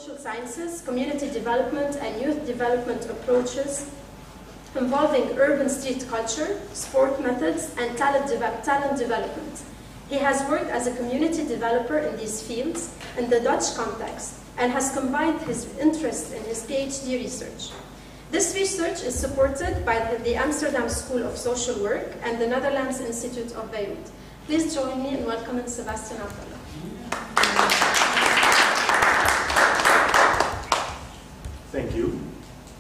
social sciences, community development, and youth development approaches involving urban street culture, sport methods, and talent development. He has worked as a community developer in these fields in the Dutch context and has combined his interest in his PhD research. This research is supported by the Amsterdam School of Social Work and the Netherlands Institute of Beirut. Please join me in welcoming Sebastian Abdallah. Thank you.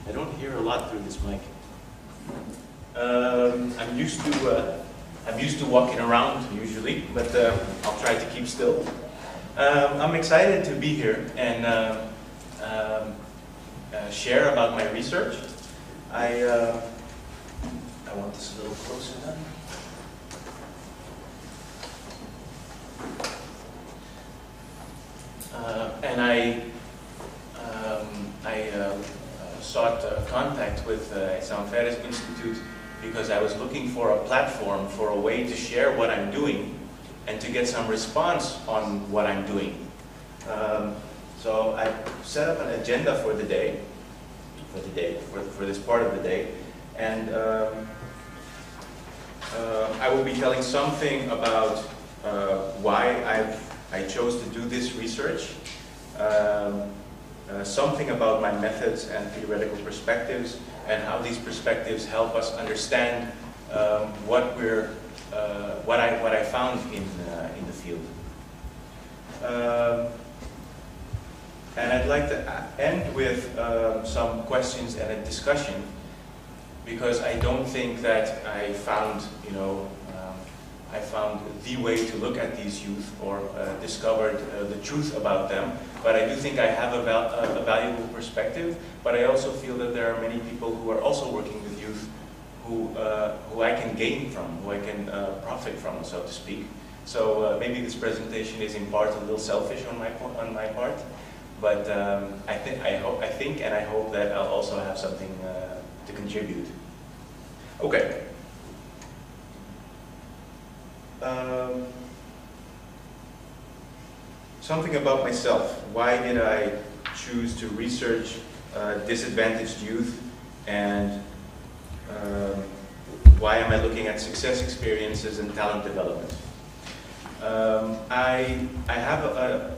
I don't hear a lot through this mic. I'm used to walking around usually, but I'll try to keep still. I'm excited to be here and share about my research. I want this a little closer then. And I sought contact with Issam Fares Institute because I was looking for a platform, for a way to share what I'm doing and to get some response on what I'm doing. So I set up an agenda for the day, for this part of the day, and I will be telling something about why I chose to do this research, something about my methods and theoretical perspectives, and how these perspectives help us understand what I found in the field. And I'd like to end with some questions and a discussion, because I don't think that I found, I found the way to look at these youth or discovered the truth about them. But I do think I have a valuable perspective. But I also feel that there are many people who are also working with youth who I can gain from, who I can profit from, so to speak. So maybe this presentation is in part a little selfish on my part. But I think and I hope that I'll also have something to contribute. Okay. Something about myself. Why did I choose to research disadvantaged youth, and why am I looking at success experiences and talent development? I have a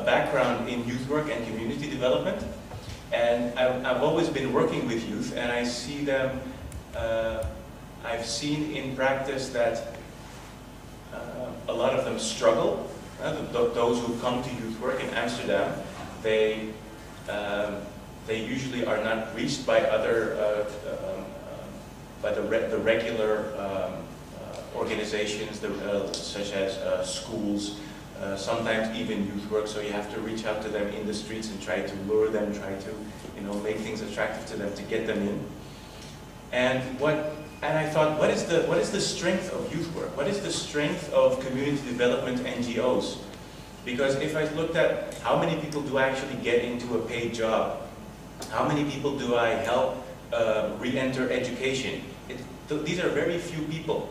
background in youth work and community development, and I've always been working with youth, and I see them, I've seen in practice that a lot of them struggle. Those who come to youth work in Amsterdam, they usually are not reached by other, by the regular organizations, such as schools, sometimes even youth work. So you have to reach out to them in the streets and try to lure them, try to make things attractive to them to get them in. And I thought, what is the strength of youth work? What is the strength of community development NGOs? Because if I looked at how many people do I actually get into a paid job, how many people do I help re-enter education, these are very few people.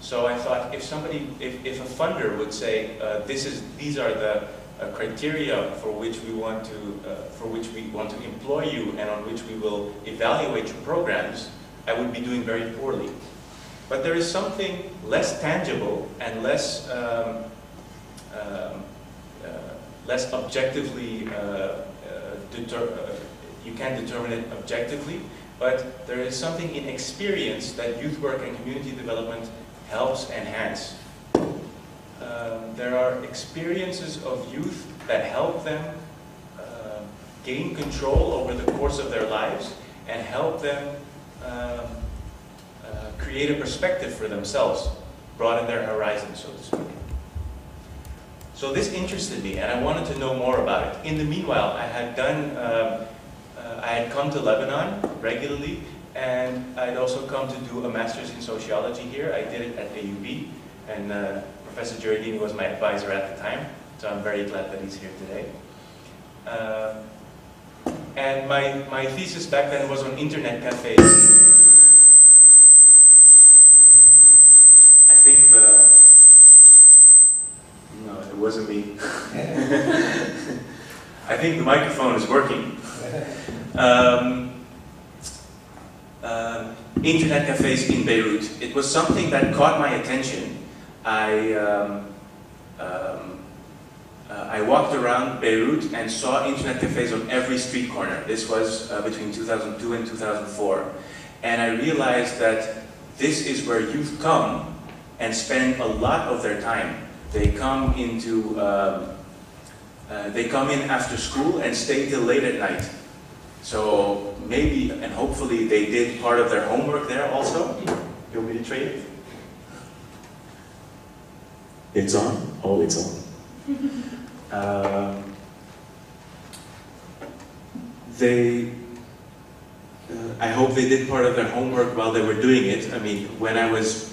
So I thought, if a funder would say, these are the criteria for which we want to employ you and on which we will evaluate your programs, I would be doing very poorly. But there is something less tangible and less objectively, you can't determine it objectively, but there is something in experience that youth work and community development helps enhance. There are experiences of youth that help them gain control over the course of their lives and help them create a perspective for themselves, broaden their horizon, so to speak. So this interested me, and I wanted to know more about it. In the meanwhile, I had come to Lebanon regularly, and I'd also come to do a master's in sociology here. I did it at AUB, and Professor Giardini was my advisor at the time, so I'm very glad that he's here today. And my thesis back then was on internet cafes. I think no, it wasn't me. I think the microphone is working. Internet cafes in Beirut. It was something that caught my attention. I walked around Beirut and saw internet cafes on every street corner. This was between 2002 and 2004. And I realized that this is where youth come and spend a lot of their time. They come into, they come in after school and stay till late at night. So maybe and hopefully they did part of their homework there also. You want me to trade it? It's on? Oh, it's on. I hope they did part of their homework while they were doing it. I mean, when I was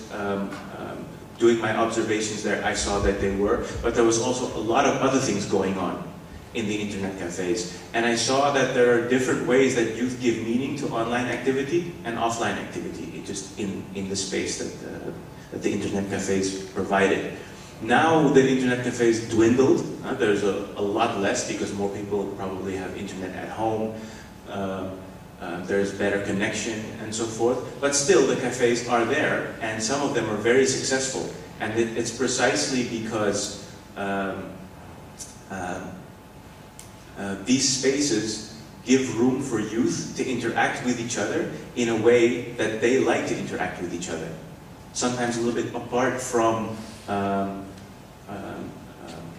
doing my observations there, I saw that they were, but there was also a lot of other things going on in the internet cafes. And I saw that there are different ways that youth give meaning to online activity and offline activity, just in the space that the internet cafes provided. Now the internet cafes dwindled. There's a lot less because more people probably have internet at home. There's better connection and so forth. But still the cafes are there and some of them are very successful. And it's precisely because these spaces give room for youth to interact with each other in a way that they like to interact with each other. Sometimes a little bit apart from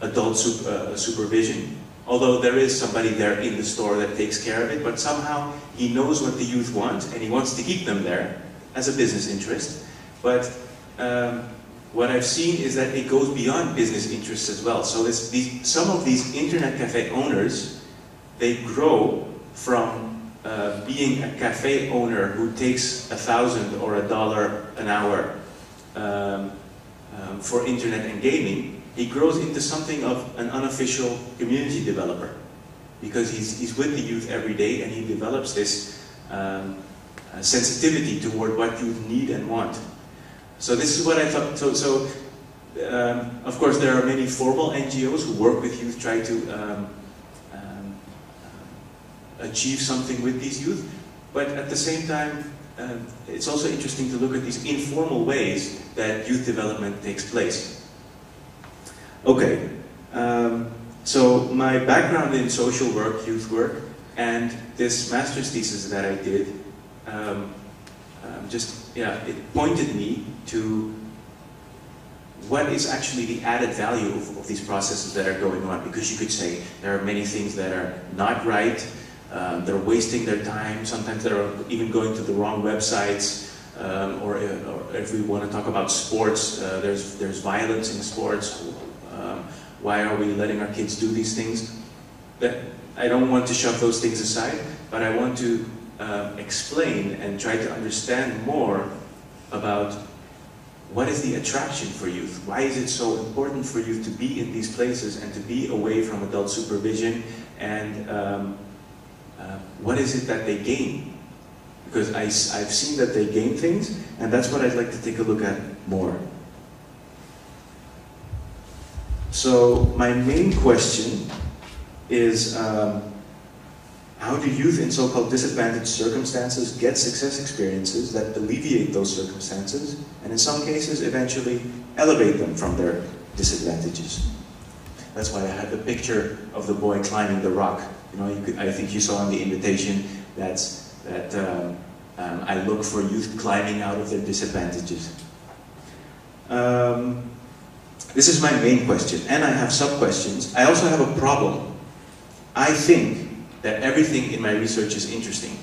adult supervision, although there is somebody there in the store that takes care of it, but somehow he knows what the youth want and he wants to keep them there as a business interest. But what I've seen is that it goes beyond business interests as well. So some of these internet cafe owners, they grow from being a cafe owner who takes $1,000 or $1 an hour for internet and gaming. He grows into something of an unofficial community developer because he's with the youth every day and he develops this sensitivity toward what youth need and want. So this is what I thought. Of course, there are many formal NGOs who work with youth, try to achieve something with these youth. But at the same time, it's also interesting to look at these informal ways that youth development takes place. Okay, so my background in social work, youth work, and this master's thesis that I did, it pointed me to what is actually the added value of these processes that are going on. Because you could say there are many things that are not right, they're wasting their time, sometimes they're even going to the wrong websites, or if we want to talk about sports, there's violence in sports. Why are we letting our kids do these things? I don't want to shove those things aside, but I want to explain and try to understand more about what is the attraction for youth. Why is it so important for youth to be in these places and to be away from adult supervision, and what is it that they gain? Because I've seen that they gain things, and that's what I'd like to take a look at more. So my main question is, how do youth in so-called disadvantaged circumstances get success experiences that alleviate those circumstances, and in some cases eventually elevate them from their disadvantages? That's why I had the picture of the boy climbing the rock. You know, I think you saw in the invitation that I look for youth climbing out of their disadvantages. This is my main question, and I have sub-questions. I also have a problem. I think that everything in my research is interesting.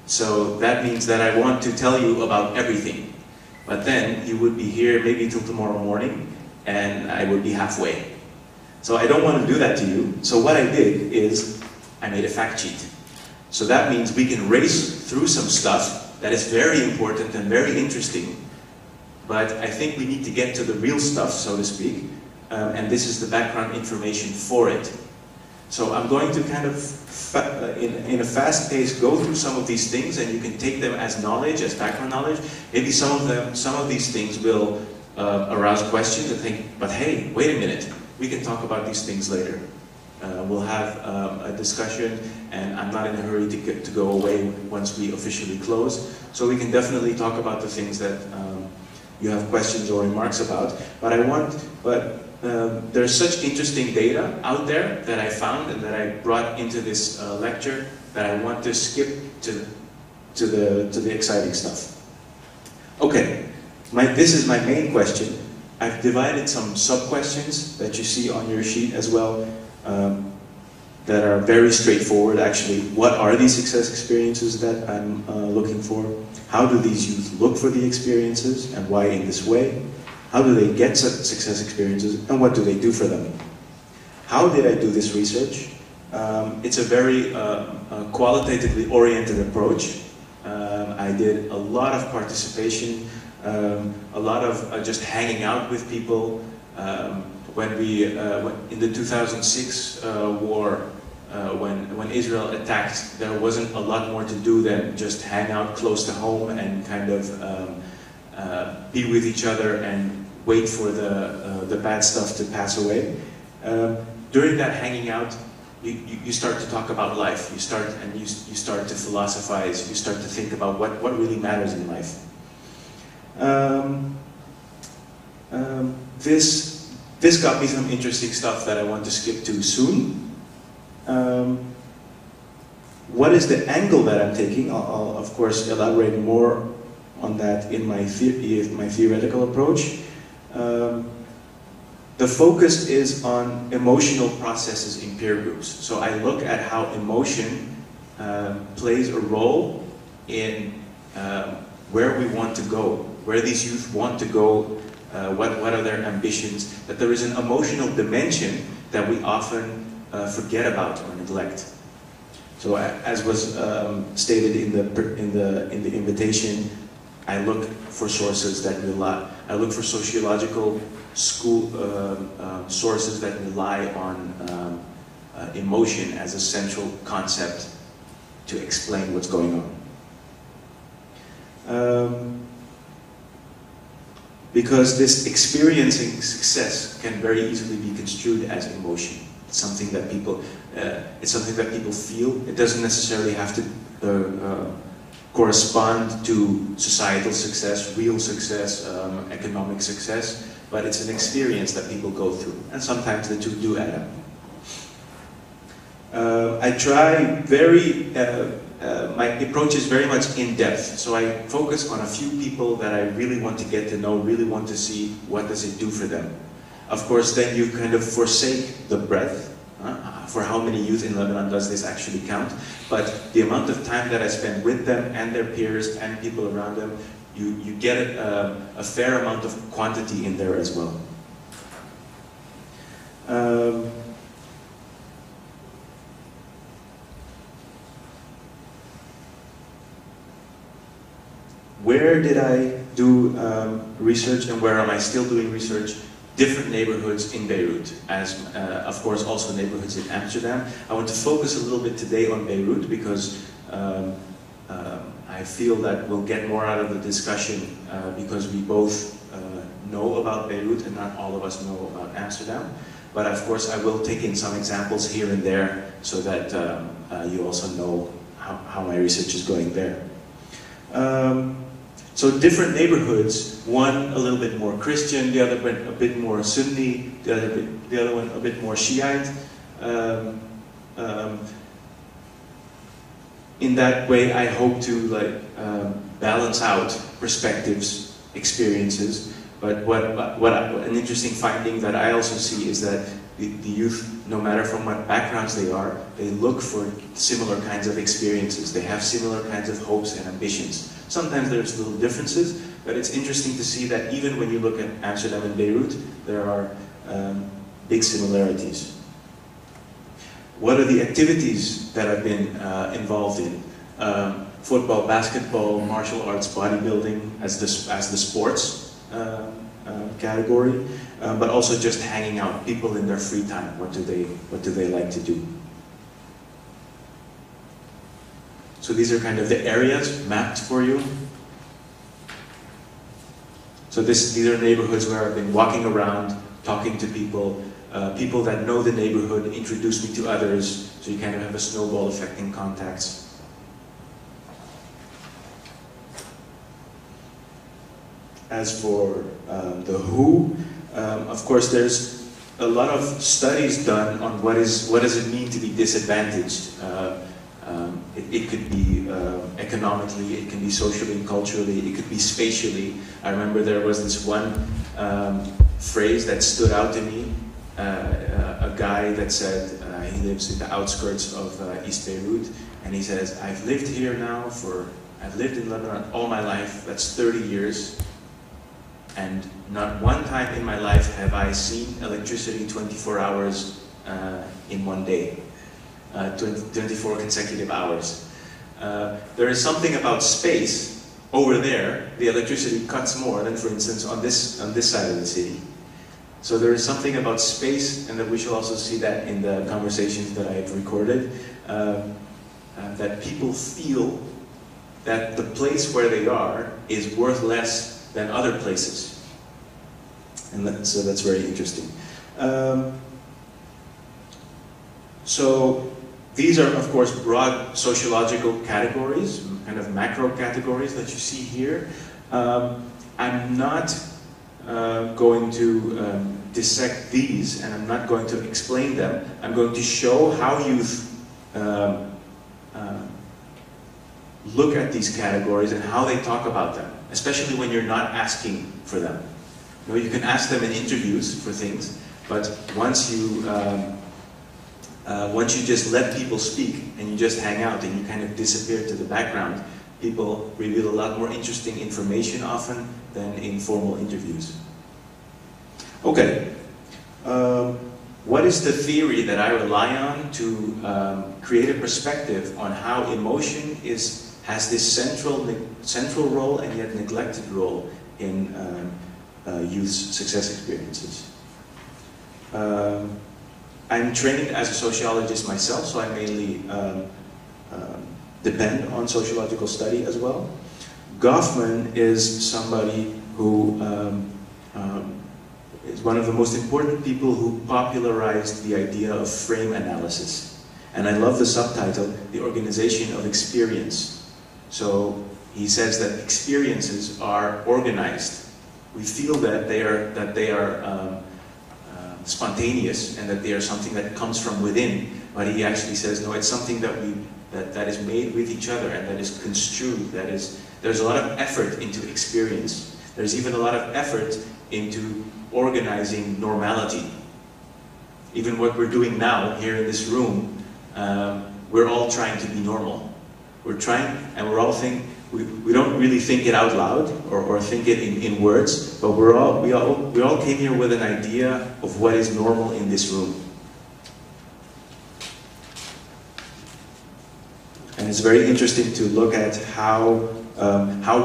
So that means that I want to tell you about everything. But then you would be here maybe till tomorrow morning, and I would be halfway. So I don't want to do that to you. So what I did is I made a fact sheet. So that means we can race through some stuff that is very important and very interesting. But I think we need to get to the real stuff, so to speak, and this is the background information for it. So I'm going to kind of, in a fast pace, go through some of these things, and you can take them as knowledge, as background knowledge. Maybe some of these things will arouse questions and think, but hey, wait a minute, we can talk about these things later. we'll have a discussion, and I'm not in a hurry to go away once we officially close. So we can definitely talk about the things that you have questions or remarks about. But there's such interesting data out there that I found and that I brought into this lecture that I want to skip to the exciting stuff. Okay, this is my main question. I've divided some sub-questions that you see on your sheet as well, that are very straightforward actually. What are these success experiences that I'm looking for? How do these youth look for the experiences, and why in this way? How do they get success experiences, and what do they do for them? How did I do this research? It's a very qualitatively oriented approach. I did a lot of participation, a lot of just hanging out with people. When in the 2006 war, when Israel attacked, there wasn't a lot more to do than just hang out close to home and kind of be with each other and wait for the bad stuff to pass away. During that hanging out, you start to talk about life. You start to philosophize. You start to think about what really matters in life. This got me some interesting stuff that I want to skip to soon. What is the angle that I'm taking? I'll of course elaborate more on that in my theoretical approach. The focus is on emotional processes in peer groups. So I look at how emotion plays a role in where we want to go, where these youth want to go, what are their ambitions, that there is an emotional dimension that we often forget about or neglect. So as was stated in the invitation, I look for sources that rely, I look for sociological sources that rely on emotion as a central concept to explain what's going on. Because this experiencing success can very easily be construed as emotion. It's something that people feel. It doesn't necessarily have to correspond to societal success, real success, economic success, but it's an experience that people go through, and sometimes the two do add up. I try my approach is very much in depth, so I focus on a few people that I really want to get to know, really want to see what does it do for them. Of course, then you kind of forsake the breadth. For how many youth in Lebanon does this actually count? But the amount of time that I spend with them and their peers and people around them, you get a fair amount of quantity in there as well. Where did I do research, and where am I still doing research? Different neighborhoods in Beirut, as of course also neighborhoods in Amsterdam. I want to focus a little bit today on Beirut because I feel that we'll get more out of the discussion because we both know about Beirut and not all of us know about Amsterdam. But of course I will take in some examples here and there so that you also know how my research is going there. So different neighborhoods, one a little bit more Christian, the other a bit more Sunni, the other one a bit more Shiite. In that way, I hope to balance out perspectives, experiences. But an interesting finding that I also see is that the youth, no matter from what backgrounds they are, they look for similar kinds of experiences. They have similar kinds of hopes and ambitions. Sometimes there's little differences, but it's interesting to see that even when you look at Amsterdam and Beirut, there are big similarities. What are the activities that I've been involved in? Football, basketball, martial arts, bodybuilding as the sports category, but also just hanging out, people in their free time. What do they like to do? So these are kind of the areas mapped for you. So these are neighborhoods where I've been walking around, talking to people, people that know the neighborhood introduce me to others, so you kind of have a snowball effect in contacts. As for the who, of course there's a lot of studies done on what does it mean to be disadvantaged. It could be economically, it can be socially and culturally, it could be spatially. I remember there was this one phrase that stood out to me, a guy that said, he lives in the outskirts of East Beirut, and he says, I've lived here now I've lived in Lebanon all my life, that's 30 years, and not one time in my life have I seen electricity 24 hours in one day. 24 consecutive hours. There is something about space over there. The electricity cuts more than, for instance, on this side of the city. So there is something about space, and that we shall also see that in the conversations that I have recorded, that people feel that the place where they are is worth less than other places, and so that's very interesting. So these are, of course, broad sociological categories, kind of macro categories that you see here. I'm not going to dissect these, and I'm not going to explain them. I'm going to show how youth look at these categories and how they talk about them, especially when you're not asking for them. You know, you can ask them in interviews for things, but once you just let people speak and you just hang out and you kind of disappear to the background, people reveal a lot more interesting information often than in formal interviews. Okay, what is the theory that I rely on to create a perspective on how emotion has this central role and yet neglected role in youth's success experiences? I'm trained as a sociologist myself, so I mainly depend on sociological study as well. Goffman is somebody who is one of the most important people who popularized the idea of frame analysis. And I love the subtitle, The Organization of Experience. So he says that experiences are organized. We feel that they are spontaneous and that they are something that comes from within, but he actually says no, it's something that is made with each other and that is construed. There's a lot of effort into experience. There's even a lot of effort into organizing normality. Even what we're doing now here in this room, we're all trying to be normal. We're trying, and we're all thinking. We don't really think it out loud or think it in words, but we all came here with an idea of what is normal in this room. And it's very interesting to look at how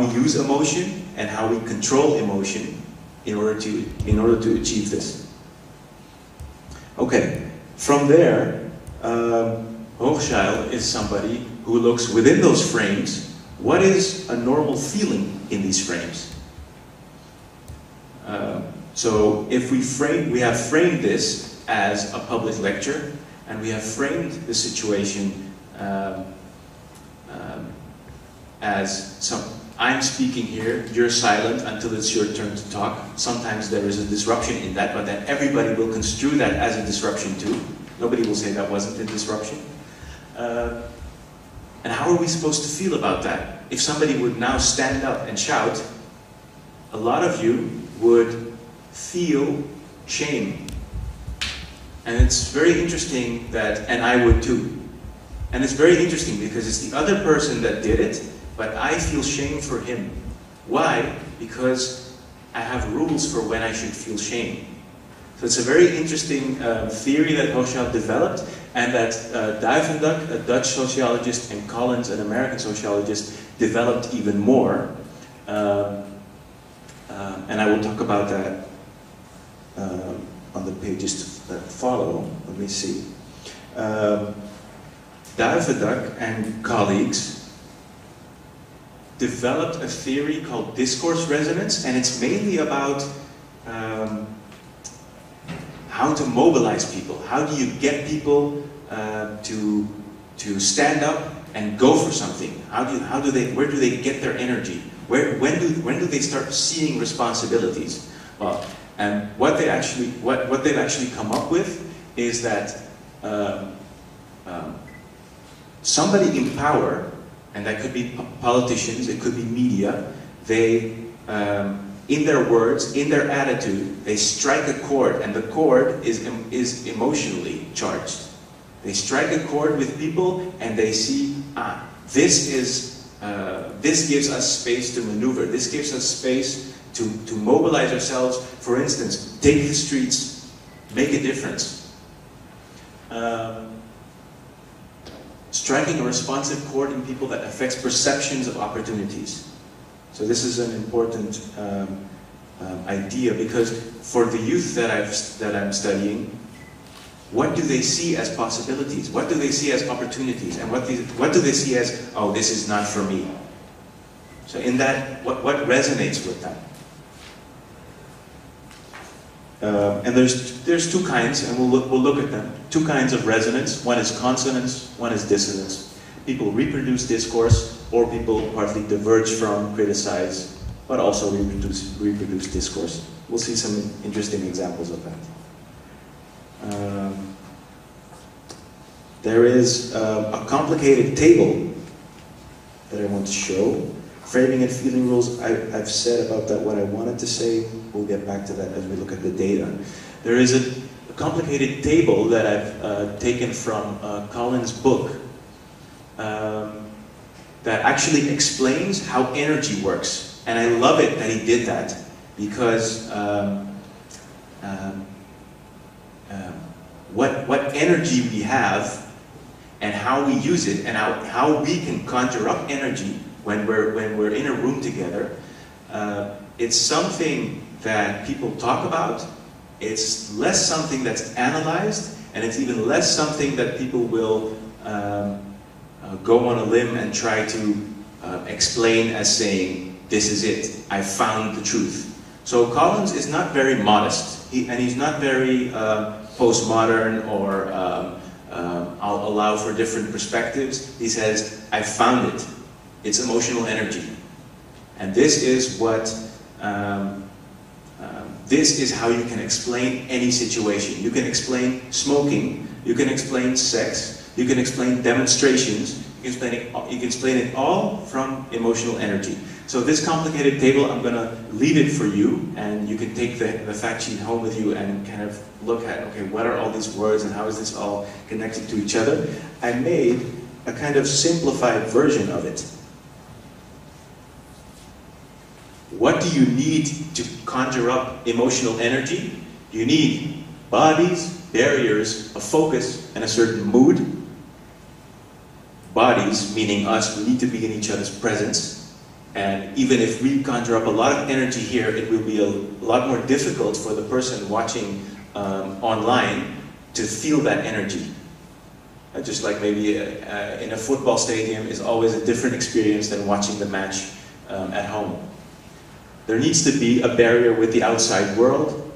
we use emotion and how we control emotion in order to achieve this. Okay, from there, Hochschild is somebody who looks within those frames. What is a normal feeling in these frames? So if we have framed this as a public lecture, and we have framed the situation as I'm speaking here, you're silent until it's your turn to talk. Sometimes there is a disruption in that, but then everybody will construe that as a disruption too. Nobody will say that wasn't a disruption. And how are we supposed to feel about that? If somebody would now stand up and shout, a lot of you would feel shame. And it's very interesting that, and I would too. And it's very interesting because it's the other person that did it, but I feel shame for him. Why? Because I have rules for when I should feel shame. So it's a very interesting theory that Hochschild developed, and that Duyvendak, a Dutch sociologist, and Collins, an American sociologist, developed even more. And I will talk about that on the pages that follow. Let me see. Duyvendak and colleagues developed a theory called Discourse Resonance, and it's mainly about how to mobilize people. How do you get people to stand up and go for something? Where do they get their energy? When do they start seeing responsibilities? Well, and what they've actually come up with is that somebody in power, and that could be politicians, it could be media, they, in their words, in their attitude, they strike a chord, and the chord is emotionally charged. They strike a chord with people, and they see, this gives us space to maneuver. This gives us space to mobilize ourselves. For instance, take the streets, make a difference. Striking a responsive chord in people that affects perceptions of opportunities. So this is an important idea, because for the youth that I'm studying, what do they see as possibilities? What do they see as opportunities? And what do they see as, oh, this is not for me? So in that, what resonates with them? And there's two kinds, and we'll look at them. Two kinds of resonance. One is consonance, one is dissonance. People reproduce discourse, or people partly diverge from, criticize, but also reproduce discourse. We'll see some interesting examples of that. There is a complicated table that I want to show. Framing and feeling rules, I've said about that what I wanted to say. We'll get back to that as we look at the data. There is a complicated table that I've taken from Colin's book that actually explains how energy works. And I love it that he did that, because what energy we have and how we use it, and how we can conjure up energy when we're in a room together, it's something that people talk about. It's less something that's analyzed, and it's even less something that people will go on a limb and try to explain as saying, this is it, I found the truth. So Collins is not very modest, and he's not very postmodern, or I'll allow for different perspectives. He says, I found it. It's emotional energy. And this is what, this is how you can explain any situation. You can explain smoking, you can explain sex, you can explain demonstrations, you can explain it all from emotional energy. So this complicated table, I'm going to leave it for you, and you can take the fact sheet home with you and kind of look at, okay, what are all these words and how is this all connected to each other? I made a kind of simplified version of it. What do you need to conjure up emotional energy? You need bodies, barriers, a focus, and a certain mood. Bodies, meaning us, we need to be in each other's presence. And even if we conjure up a lot of energy here, it will be a lot more difficult for the person watching online to feel that energy. Just like maybe in a football stadium is always a different experience than watching the match at home. There needs to be a barrier with the outside world.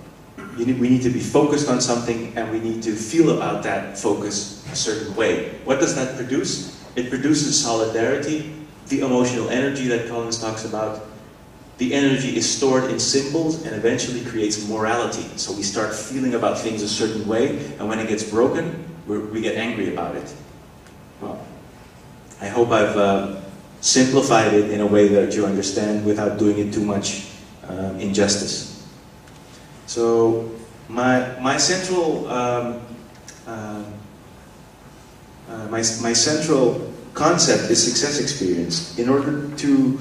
We need to be focused on something, and we need to feel about that focus a certain way. What does that produce? It produces solidarity, the emotional energy that Collins talks about. The energy is stored in symbols and eventually creates morality. So we start feeling about things a certain way, and when it gets broken, we get angry about it. Well, I hope I've simplified it in a way that you understand without doing it too much injustice. So my central my central concept is success experience. In order to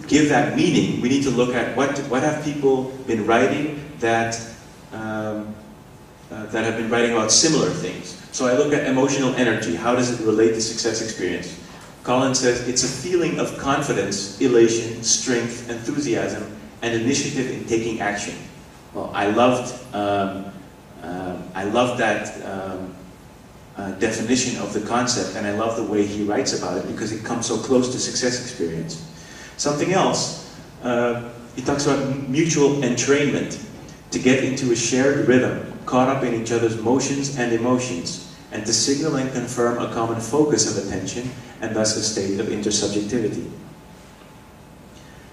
give that meaning, we need to look at what have people been writing that that have been writing about similar things. So I look at emotional energy. How does it relate to success experience? Collins says it's a feeling of confidence, elation, strength, enthusiasm, and initiative in taking action. Well, I loved that definition of the concept, and I love the way he writes about it because it comes so close to success experience. Something else, he talks about mutual entrainment. to get into a shared rhythm, caught up in each other's motions and emotions, and to signal and confirm a common focus of attention, and thus a state of intersubjectivity.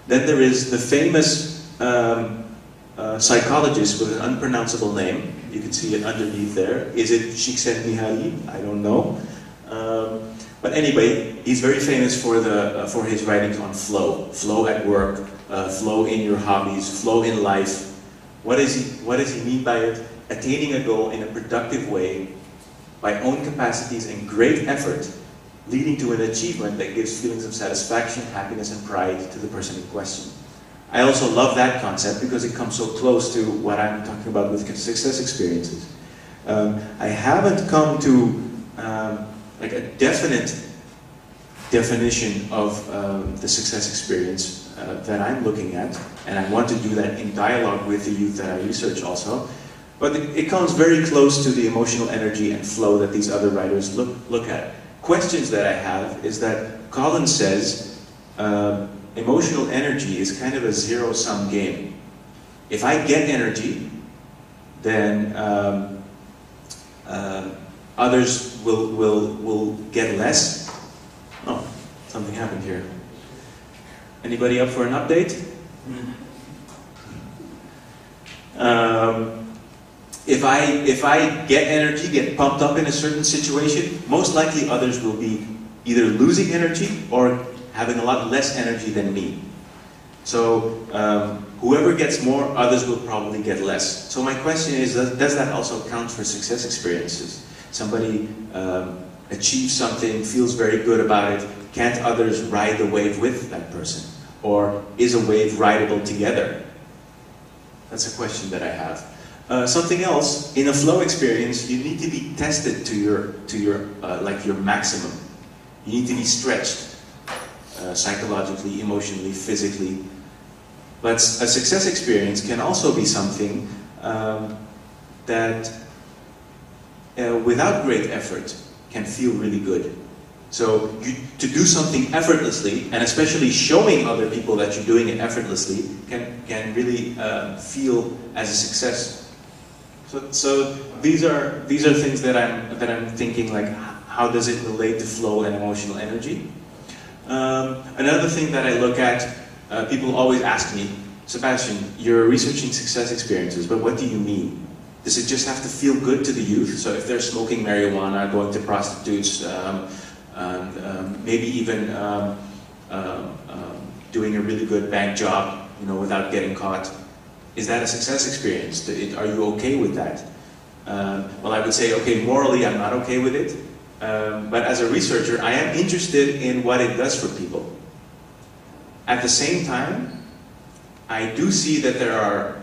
Then there is the famous psychologist with an unpronounceable name. You can see it underneath there. Is it Csikszentmihalyi? I don't know. But anyway, he's very famous for his writings on flow. Flow at work, flow in your hobbies, flow in life. What does he mean by it? Attaining a goal in a productive way by own capacities and great effort, leading to an achievement that gives feelings of satisfaction, happiness, and pride to the person in question. I also love that concept because it comes so close to what I'm talking about with success experiences. I haven't come to like a definite definition of the success experience that I'm looking at, and I want to do that in dialogue with the youth that I research also. But it comes very close to the emotional energy and flow that these other writers look at. Questions that I have is that Collins says emotional energy is kind of a zero-sum game. If I get energy, then others will get less. Oh, something happened here. Anybody up for an update? If I get energy, get pumped up in a certain situation, most likely others will be either losing energy or having a lot less energy than me. So whoever gets more, others will probably get less. So my question is, does that also count for success experiences? Somebody achieves something, feels very good about it, can't others ride the wave with that person? Or is a wave rideable together? That's a question that I have. Something else, in a flow experience, you need to be tested to your maximum. You need to be stretched psychologically, emotionally, physically. But a success experience can also be something that, without great effort, can feel really good. So to do something effortlessly, and especially showing other people that you're doing it effortlessly, can really feel as a success. So these are things that I'm thinking, like, how does it relate to flow and emotional energy? Another thing that I look at, people always ask me, Sebastian, you're researching success experiences, but what do you mean? Does it just have to feel good to the youth? So if they're smoking marijuana, going to prostitutes, maybe even doing a really good bank job, without getting caught, is that a success experience? Are you okay with that? Well, I would say, okay, morally I'm not okay with it, but as a researcher, I am interested in what it does for people. At the same time, I do see that there are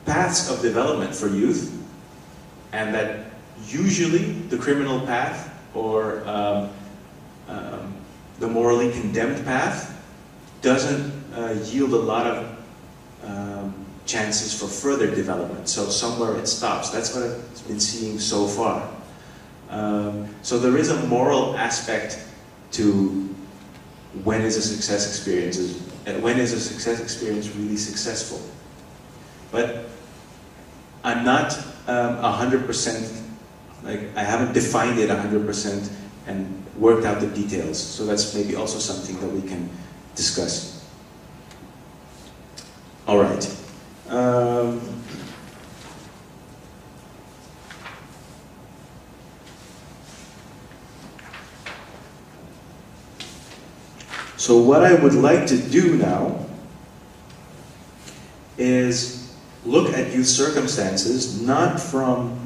paths of development for youth, and that usually the criminal path or the morally condemned path doesn't yield a lot of chances for further development. So somewhere it stops. That's what I've been seeing so far. So there is a moral aspect to when is a success experience really successful. But I'm not 100%, like, I haven't defined it 100% and worked out the details. So that's maybe also something that we can discuss. All right. So what I would like to do now is look at youth circumstances, not from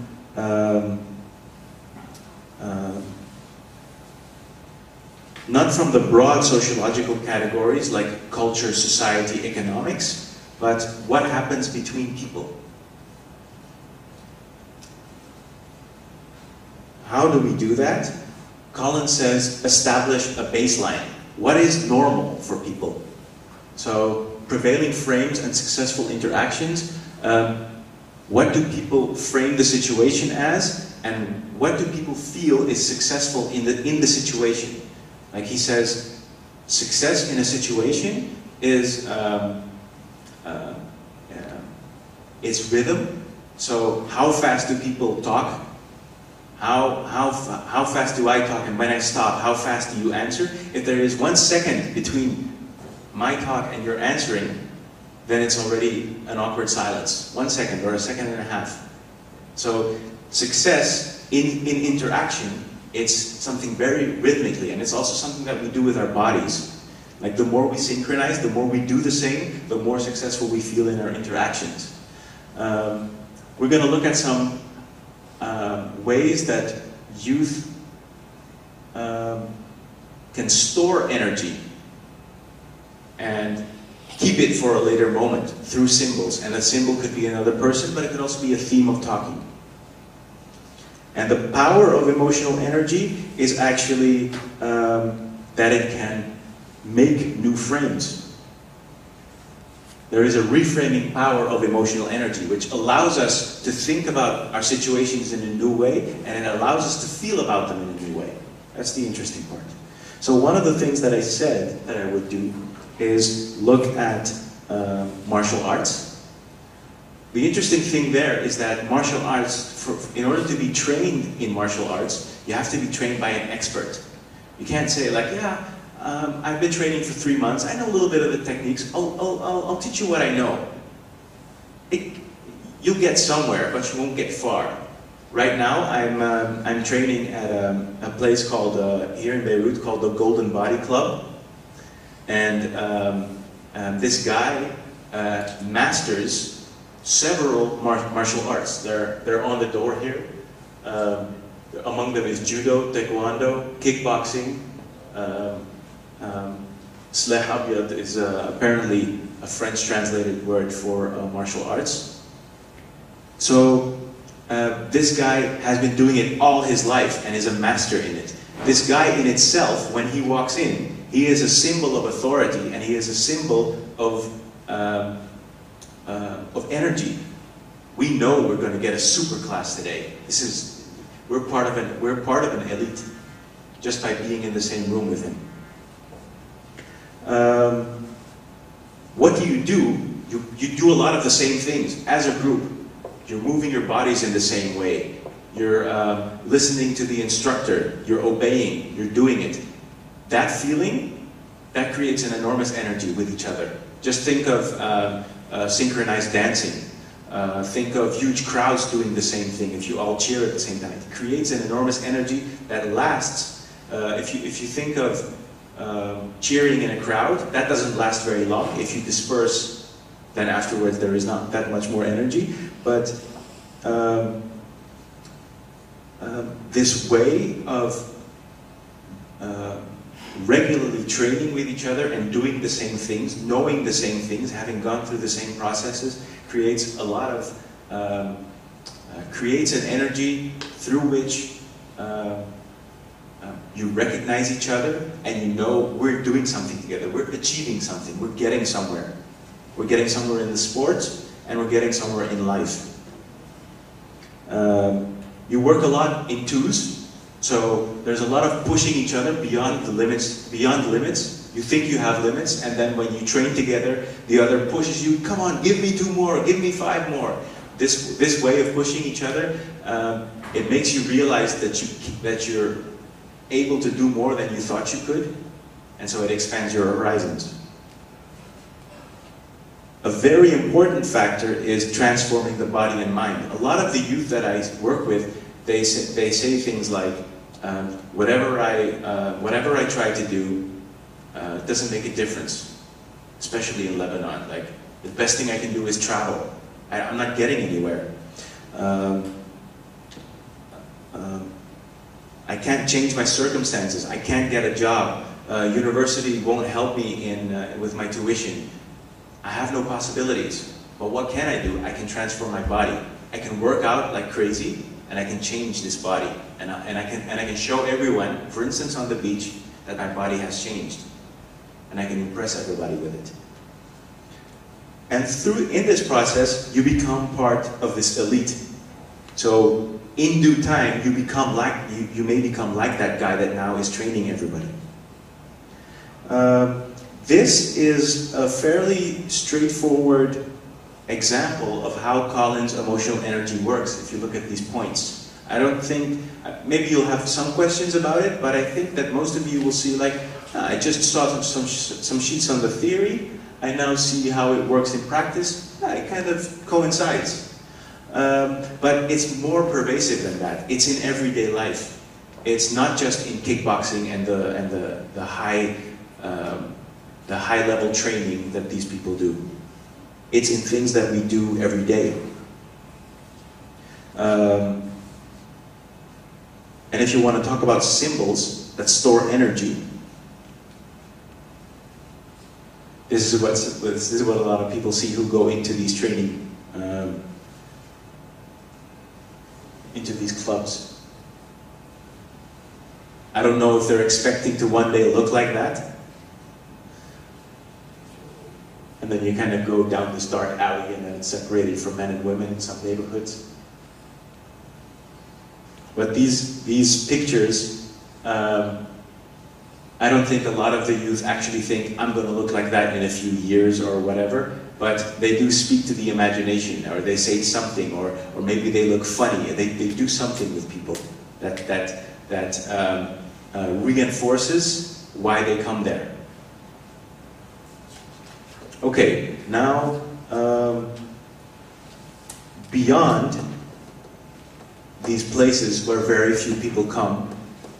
the broad sociological categories like culture, society, economics, but what happens between people. How do we do that? Collins says, establish a baseline. What is normal for people? So, prevailing frames and successful interactions. What do people frame the situation as, and what do people feel is successful in the situation? Like he says, success in a situation is it's rhythm. So how fast do people talk? How fast do I talk, and when I stop, how fast do you answer? If there is 1 second between my talk and your answering, then it's already an awkward silence. 1 second or a second and a half. So success in interaction, it's something very rhythmically, and it's also something that we do with our bodies. Like the more we synchronize, the more we do the same, the more successful we feel in our interactions. We're going to look at some ways that youth can store energy and keep it for a later moment through symbols. And a symbol could be another person, but it could also be a theme of talking. And the power of emotional energy is actually that it can make new frames. There is a reframing power of emotional energy, which allows us to think about our situations in a new way, and it allows us to feel about them in a new way. That's the interesting part. So one of the things that I said that I would do is look at martial arts. The interesting thing there is that martial arts, in order to be trained in martial arts, you have to be trained by an expert. You can't say like, yeah, I've been training for 3 months, I know a little bit of the techniques, I'll teach you what I know. You'll get somewhere, but you won't get far. Right now, I'm training at a place called, here in Beirut, called the Golden Body Club. And this guy masters several martial arts. They're on the door here. Among them is judo, taekwondo, kickboxing. Sleh Abyad is apparently a French translated word for martial arts. So this guy has been doing it all his life and is a master in it. This guy in itself, when he walks in, he is a symbol of authority, and he is a symbol of energy. We know we're going to get a super class today. We're part of an elite just by being in the same room with him. What do? You do a lot of the same things as a group. You're moving your bodies in the same way. You're listening to the instructor. You're obeying. You're doing it. That feeling, that creates an enormous energy with each other. Just think of synchronized dancing. Think of huge crowds doing the same thing. If you all cheer at the same time, it creates an enormous energy that lasts. If you think of cheering in a crowd, that doesn't last very long. If you disperse, then afterwards there is not that much more energy. But this way of regularly training with each other and doing the same things, knowing the same things, having gone through the same processes, creates a lot of, creates an energy through which you recognize each other and you know we're doing something together, we're achieving something, we're getting somewhere. We're getting somewhere in the sports and we're getting somewhere in life. You work a lot in twos, so there's a lot of pushing each other beyond the limits. You think you have limits, and then when you train together, the other pushes you, come on, give me 2 more, give me 5 more. This way of pushing each other, it makes you realize that you're able to do more than you thought you could, and so it expands your horizons. A very important factor is transforming the body and mind. A lot of the youth that I work with, they say things like, whatever I try to do doesn't make a difference, especially in Lebanon. Like, the best thing I can do is travel. I'm not getting anywhere. I can't change my circumstances. I can't get a job. University won't help me with my tuition. I have no possibilities. But what can I do? I can transform my body. I can work out like crazy, and I can change this body. And I can show everyone, for instance on the beach, that my body has changed. And I can impress everybody with it. And in this process, you become part of this elite. So in due time, you may become like that guy that now is training everybody. This is a fairly straightforward example of how Colin's emotional energy works if you look at these points. I don't think, maybe you'll have some questions about it, but I think that most of you will see like, I just saw some sheets on the theory, I now see how it works in practice, it kind of coincides. But it's more pervasive than that. It's in everyday life. It's not just in kickboxing and the high level training that these people do. It's in things that we do every day. And if you want to talk about symbols that store energy, this is what a lot of people see who go into these training, into these clubs. I don't know if they're expecting to one day look like that. And then you kind of go down this dark alley and then it's separated from men and women in some neighborhoods. But these pictures, I don't think a lot of the youth actually think, I'm going to look like that in a few years or whatever, but they do speak to the imagination, or they say something, or maybe they look funny, they do something with people that reinforces why they come there. Okay, now beyond these places where very few people come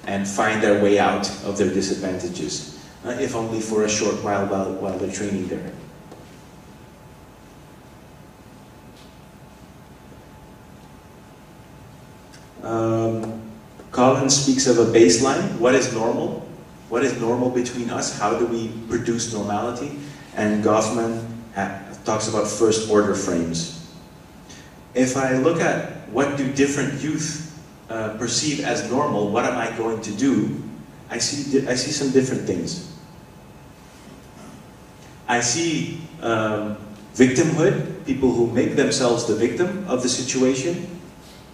and find their way out of their disadvantages, if only for a short while they're training there. Colin speaks of a baseline. What is normal? What is normal between us? How do we produce normality? And Goffman talks about first order frames. If I look at what do different youth perceive as normal, what am I going to do? I see some different things. I see victimhood, people who make themselves the victim of the situation.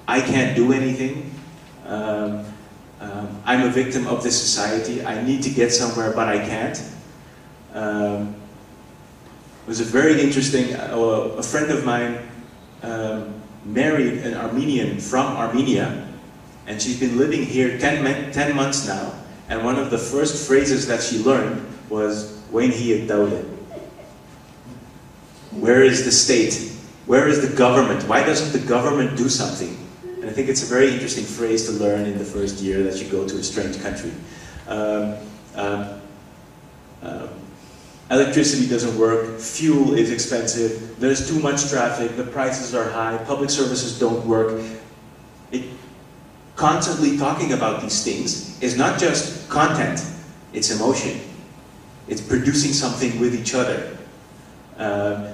I can't do anything. I'm a victim of this society. I need to get somewhere, but I can't. It was a very interesting, a friend of mine married an Armenian from Armenia, and she's been living here 10 months now, and one of the first phrases that she learned was, "Wain hiya dawla." Where is the state? Where is the government? Why doesn't the government do something? And I think it's a very interesting phrase to learn in the first year that you go to a strange country. Electricity doesn't work, fuel is expensive, there's too much traffic, the prices are high, public services don't work. Constantly talking about these things is not just content, it's emotion. It's producing something with each other.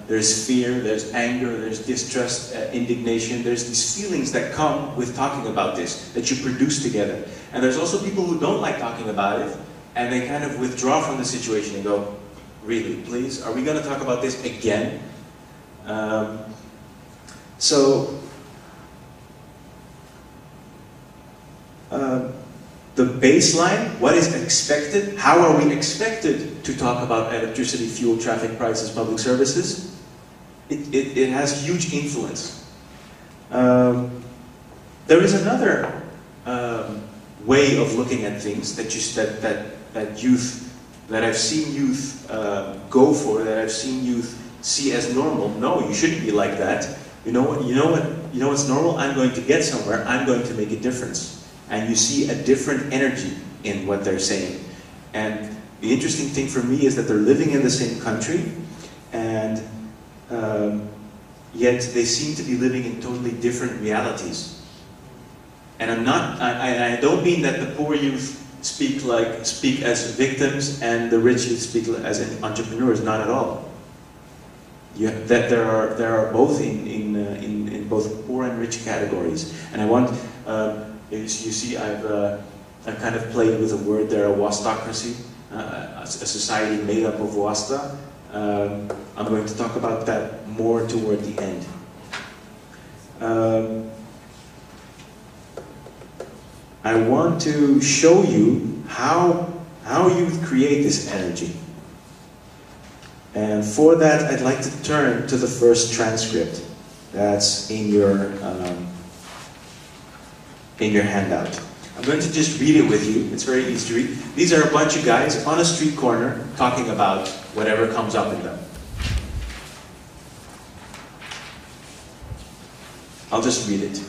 There's fear, there's anger, there's distrust, indignation. There's these feelings that come with talking about this, that you produce together. And there's also people who don't like talking about it, and they kind of withdraw from the situation and go, really, please? Are we going to talk about this again? The baseline, what is expected, how are we expected to talk about electricity, fuel, traffic prices, public services? It has huge influence. There is another way of looking at things that I've seen youth go for, that I've seen youth see as normal. No, you shouldn't be like that. You know what's normal? I'm going to get somewhere. I'm going to make a difference. And you see a different energy in what they're saying. And the interesting thing for me is that they're living in the same country, and yet they seem to be living in totally different realities. And I don't mean that the poor youth speak as victims and the rich youth speak as entrepreneurs. Not at all. That there are both in both poor and rich categories. And I want. You see, I've kind of played with a word there, a wastocracy, a society made up of wasta. I'm going to talk about that more toward the end. I want to show you how youth create this energy. And for that, I'd like to turn to the first transcript that's in your handout. I'm going to just read it with you. It's very easy to read. These are a bunch of guys on a street corner talking about whatever comes up in them. I'll just read it.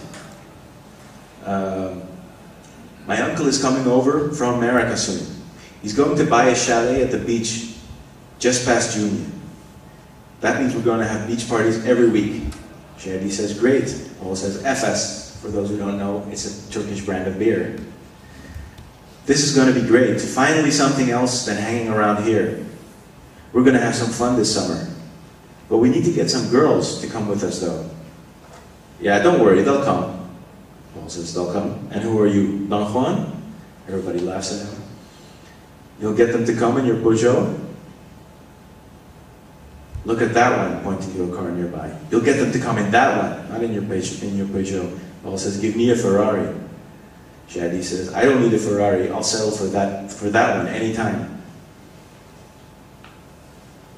My uncle is coming over from America soon. He's going to buy a chalet at the beach just past June. That means we're going to have beach parties every week. Shadi says, great. Paulle says, Efes. For those who don't know, it's a Turkish brand of beer. This is going to be great. Finally something else than hanging around here. We're going to have some fun this summer. But we need to get some girls to come with us though. Yeah, don't worry, they'll come. Paulle says, they'll come. And who are you, Don Juan? Everybody laughs at him. You'll get them to come in your Peugeot? Look at that one, pointing to a car nearby. You'll get them to come in that one, not in your Peugeot. Paulle says, give me a Ferrari. Shadi says, I don't need a Ferrari, I'll settle for that one anytime.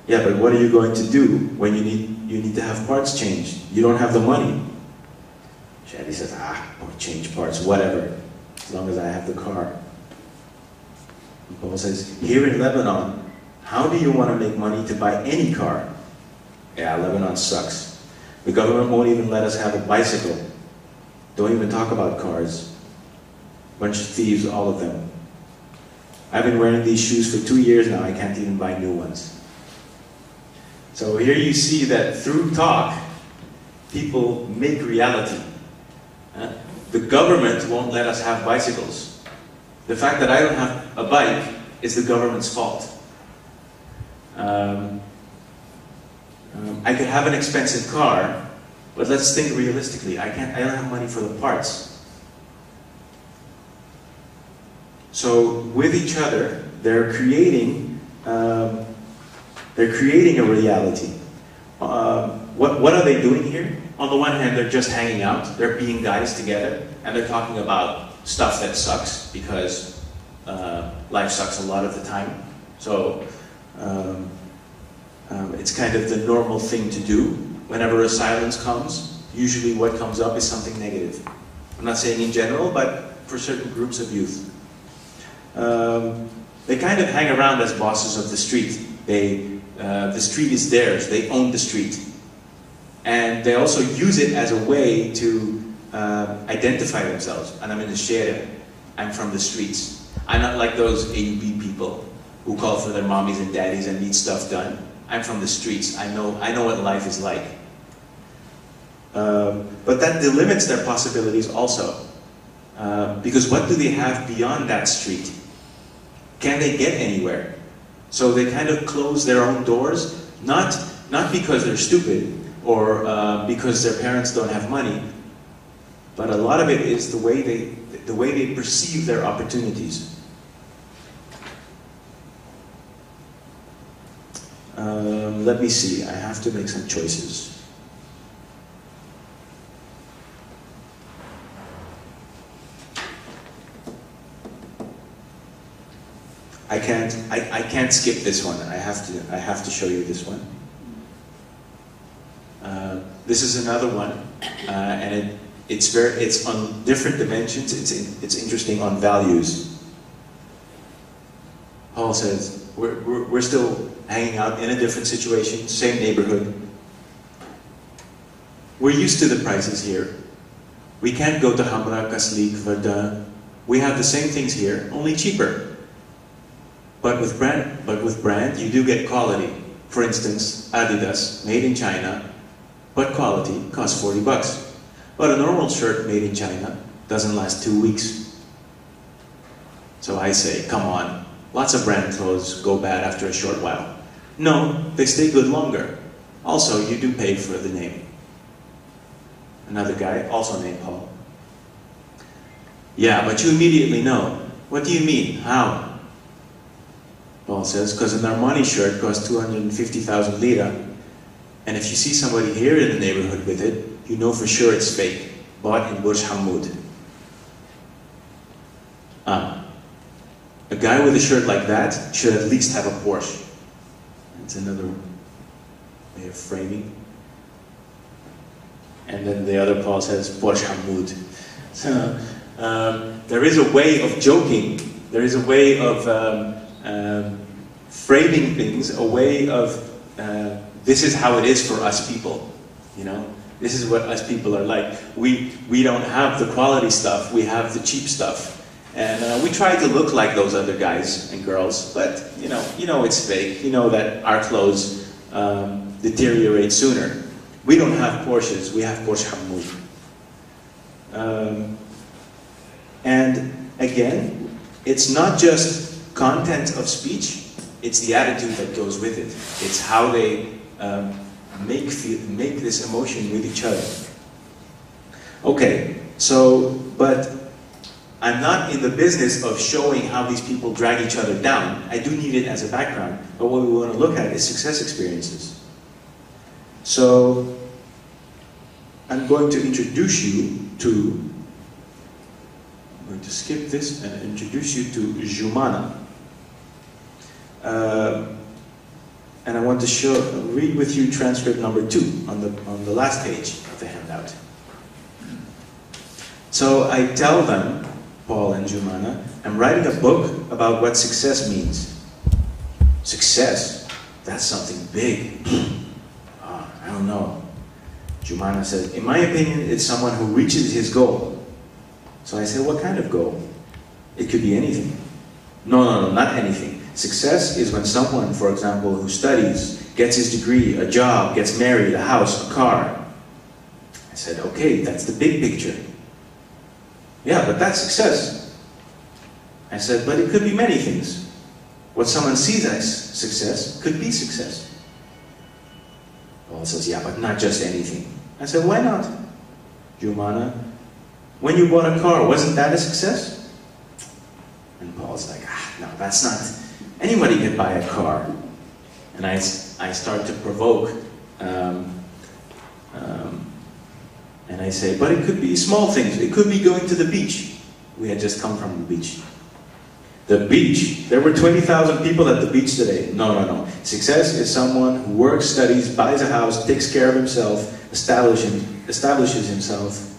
Yeah, but what are you going to do when you need to have parts changed? You don't have the money. Shadi says, change parts, whatever, as long as I have the car. And Paulle says, here in Lebanon, how do you want to make money to buy any car? Yeah, Lebanon sucks. The government won't even let us have a bicycle. Don't even talk about cars. Bunch of thieves, all of them. I've been wearing these shoes for 2 years now, I can't even buy new ones. So here you see that through talk, people make reality. The government won't let us have bicycles. The fact that I don't have a bike is the government's fault. I could have an expensive car, but let's think realistically. I don't have money for the parts. So with each other, they're creating a reality. What are they doing here? On the one hand, they're just hanging out. They're being guys together, and they're talking about stuff that sucks because life sucks a lot of the time. So it's kind of the normal thing to do. Whenever a silence comes, usually what comes up is something negative. I'm not saying in general, but for certain groups of youth. They kind of hang around as bosses of the street. The street is theirs. They own the street. And they also use it as a way to identify themselves. And I'm in the Shere. I'm from the streets. I'm not like those AUB people who call for their mommies and daddies and need stuff done. I'm from the streets. I know what life is like. But that delimits their possibilities also. Because what do they have beyond that street? Can they get anywhere? So they kind of close their own doors, not because they're stupid or because their parents don't have money, but a lot of it is the way they perceive their opportunities. Let me see, I have to make some choices. I can't skip this one. I have to show you this one. This is another one, and it's on different dimensions. It's interesting on values. Paulle says we're still hanging out in a different situation, same neighborhood. We're used to the prices here. We can't go to Hamra, Kaslik, Verdun. We have the same things here, only cheaper. But with brand, you do get quality. For instance, Adidas, made in China, but quality costs 40 bucks. But a normal shirt made in China doesn't last 2 weeks. So I say, come on, lots of brand clothes go bad after a short while. No, they stay good longer. Also, you do pay for the name. Another guy, also named Paulle. Yeah, but you immediately know. What do you mean? How? Paulle says, because an Armani shirt costs 250,000 lira, and if you see somebody here in the neighborhood with it, you know for sure it's fake, bought in Burj Hammoud. A guy with a shirt like that should at least have a Porsche. It's another way of framing. And then the other Paul says, Borsh Hamoud. So there is a way of joking, there is a way of framing things, a way of, this is how it is for us people, you know? This is what us people are like. We don't have the quality stuff, we have the cheap stuff. And we try to look like those other guys and girls, but you know it's fake. You know that our clothes deteriorate sooner. We don't have Porsches, we have Porsche Hamoud. And again, it's not just content of speech, it's the attitude that goes with it. It's how they make this emotion with each other. Okay, so, but I'm not in the business of showing how these people drag each other down. I do need it as a background, but what we want to look at is success experiences. So, I'm going to introduce you to, I'm going to skip this and introduce you to Jumana. And I want to read with you transcript number 2 on the last page of the handout. So I tell them, Paul and Jumana, I'm writing a book about what success means. Success? That's something big. I don't know. Jumana said, in my opinion, it's someone who reaches his goal. So I said, what kind of goal? It could be anything. No, not anything. Success is when someone, for example, who studies, gets his degree, a job, gets married, a house, a car. I said, okay, that's the big picture. Yeah, but that's success. I said, but it could be many things. What someone sees as success could be success. Paul says, yeah, but not just anything. I said, why not? Jumana, when you bought a car, wasn't that a success? And Paul's like, no, that's not. Anybody can buy a car. And I start to provoke. And I say, but it could be small things. It could be going to the beach. We had just come from the beach. The beach. There were 20,000 people at the beach today. No. Success is someone who works, studies, buys a house, takes care of himself, establishes himself.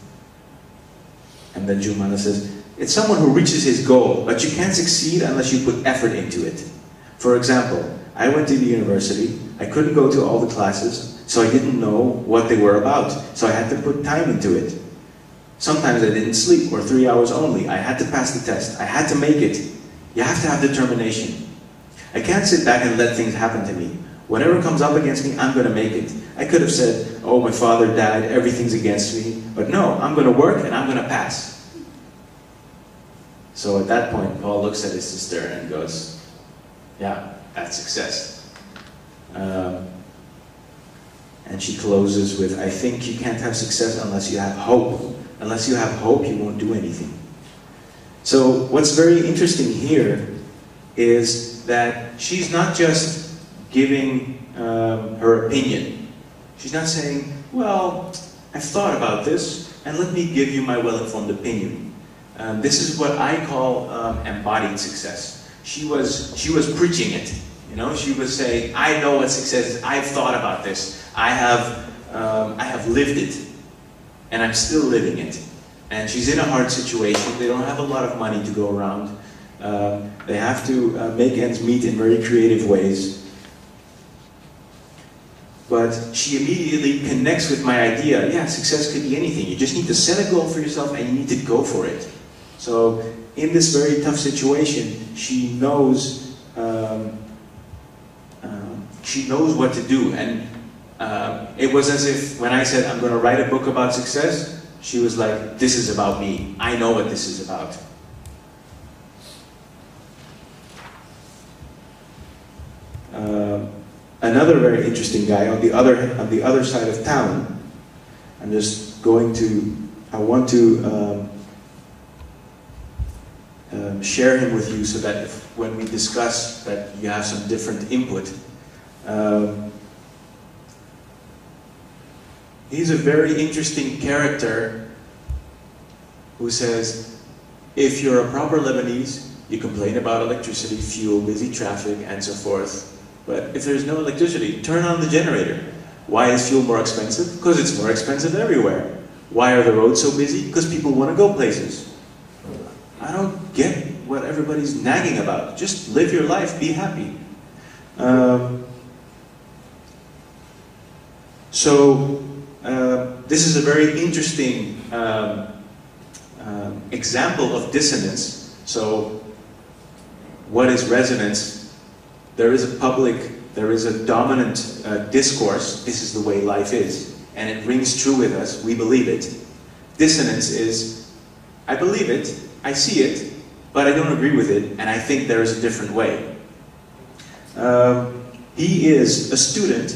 And then Jumana says, it's someone who reaches his goal, but you can't succeed unless you put effort into it. For example, I went to the university, I couldn't go to all the classes, so I didn't know what they were about, so I had to put time into it. Sometimes I didn't sleep, or 3 hours only. I had to pass the test, I had to make it. You have to have determination. I can't sit back and let things happen to me. Whatever comes up against me, I'm going to make it. I could have said, oh, my father died, everything's against me. But no, I'm going to work and I'm going to pass. So at that point, Paul looks at his sister and goes, yeah, that's success. And she closes with, I think you can't have success unless you have hope. Unless you have hope, you won't do anything. So what's very interesting here is that she's not just giving her opinion. She's not saying, well, I've thought about this, and let me give you my well-informed opinion. This is what I call embodied success. She was preaching it. You know, she was saying, I know what success is. I've thought about this. I have lived it, and I'm still living it. And she's in a hard situation. They don't have a lot of money to go around. They have to make ends meet in very creative ways. But she immediately connects with my idea. Yeah, success could be anything. You just need to set a goal for yourself and you need to go for it. So in this very tough situation, she knows what to do. And it was as if when I said I'm going to write a book about success, she was like, this is about me. I know what this is about. Another very interesting guy on the other side of town. I'm just going to. I want to share him with you so that when we discuss, that you have some different input. He's a very interesting character who says, if you're a proper Lebanese, you complain about electricity, fuel, busy traffic, and so forth. But if there's no electricity, turn on the generator. Why is fuel more expensive? Because it's more expensive everywhere. Why are the roads so busy? Because people want to go places. I don't get what everybody's nagging about. Just live your life, be happy. This is a very interesting example of dissonance. So, what is resonance? There is a dominant discourse. This is the way life is, and it rings true with us. We believe it. Dissonance is, I believe it, I see it, but I don't agree with it, and I think there is a different way. He is a student.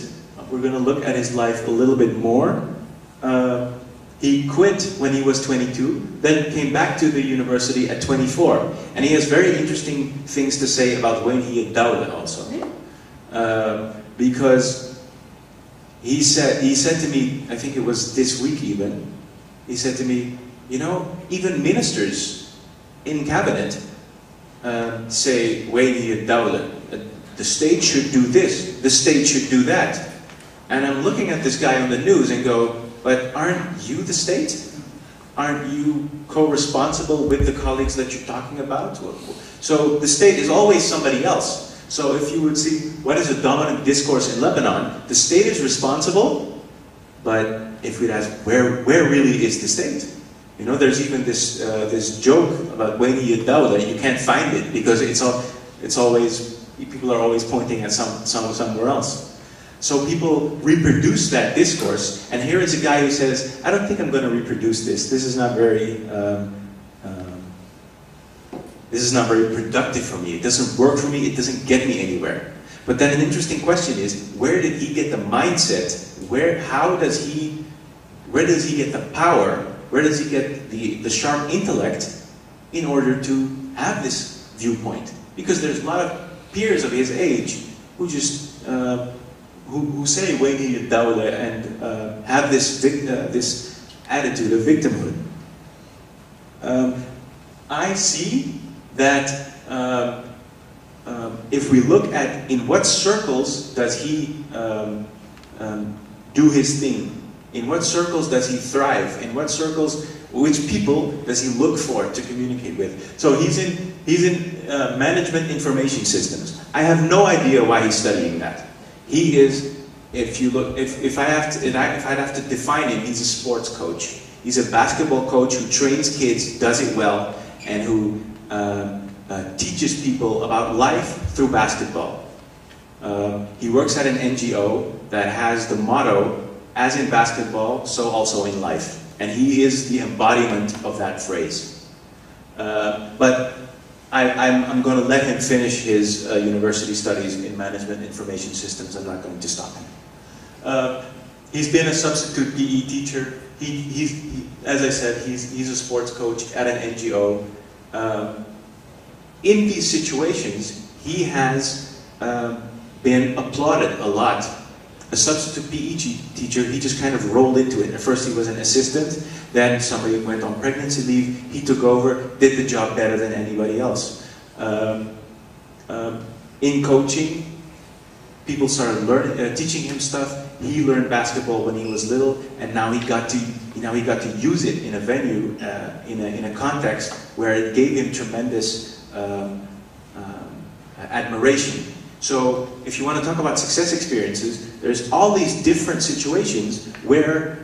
We're going to look at his life a little bit more. He quit when he was 22, then came back to the university at 24. And he has very interesting things to say about Wayne Dowden also. Because he said to me, I think it was this week even, he said to me, you know, even ministers in cabinet say, Wayne Dowden, the state should do this, the state should do that. And I'm looking at this guy on the news and go, but aren't you the state? Aren't you co-responsible with the colleagues that you're talking about? So the state is always somebody else. So if you would see, what is a dominant discourse in Lebanon? The state is responsible, but if we'd ask, where really is the state? You know, there's even this this joke about Wayne Dowden. You can't find it because it's always, people are always pointing at somewhere else. So people reproduce that discourse, and here is a guy who says, I don't think I'm going to reproduce this. This is not very productive for me. It doesn't work for me. It doesn't get me anywhere. But then an interesting question is, where did he get the mindset? Where does he get the power? Where does he get the sharp intellect in order to have this viewpoint? Because there's a lot of peers of his age who just who say Wayne Dowden and have this attitude of victimhood. I see that if we look at in what circles does he do his thing, in what circles does he thrive, in what circles, which people does he look for to communicate with. So he's in management information systems. I have no idea why he's studying that. He is, if I'd have to define him, he's a sports coach. He's a basketball coach who trains kids, does it well, and who teaches people about life through basketball. He works at an NGO that has the motto, as in basketball, so also in life. And he is the embodiment of that phrase. But I'm going to let him finish his university studies in management information systems. I'm not going to stop him. He's been a substitute PE teacher. As I said, he's a sports coach at an NGO. In these situations, he has been applauded a lot. A substitute PE teacher, he just kind of rolled into it. At first he was an assistant, then somebody went on pregnancy leave, he took over, did the job better than anybody else. In coaching, people started teaching him stuff. He learned basketball when he was little, and now he got to use it in a venue, in a context where it gave him tremendous admiration. So, if you want to talk about success experiences, there's all these different situations where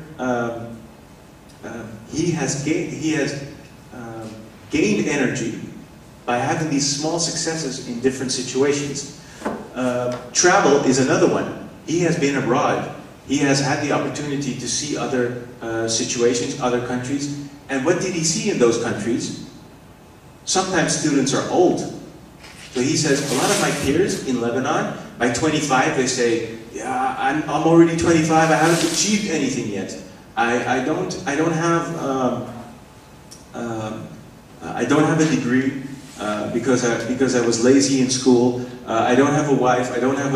he has gained energy by having these small successes in different situations. Travel is another one. He has been abroad. He has had the opportunity to see other situations, other countries. And what did he see in those countries? Sometimes students are old. So he says, a lot of my peers in Lebanon, by 25, they say, yeah, I'm already 25, I haven't achieved anything yet. I don't have a degree because I was lazy in school. I don't have a wife. I don't have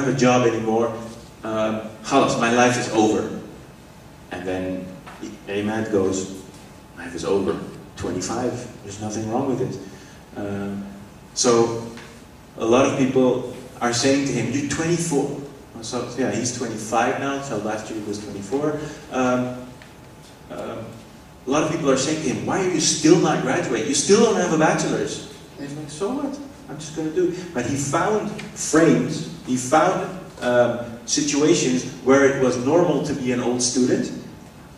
a job anymore. Khalas, my life is over. And then Ahmad goes, life is over. 25. There's nothing wrong with it. So a lot of people are saying to him, you're 24. So yeah, he's 25 now, so last year he was 24. A lot of people are saying to him, why are you still not graduate? You still don't have a bachelor's. And he's like, so what? I'm just going to do it. But he found frames, he found situations where it was normal to be an old student.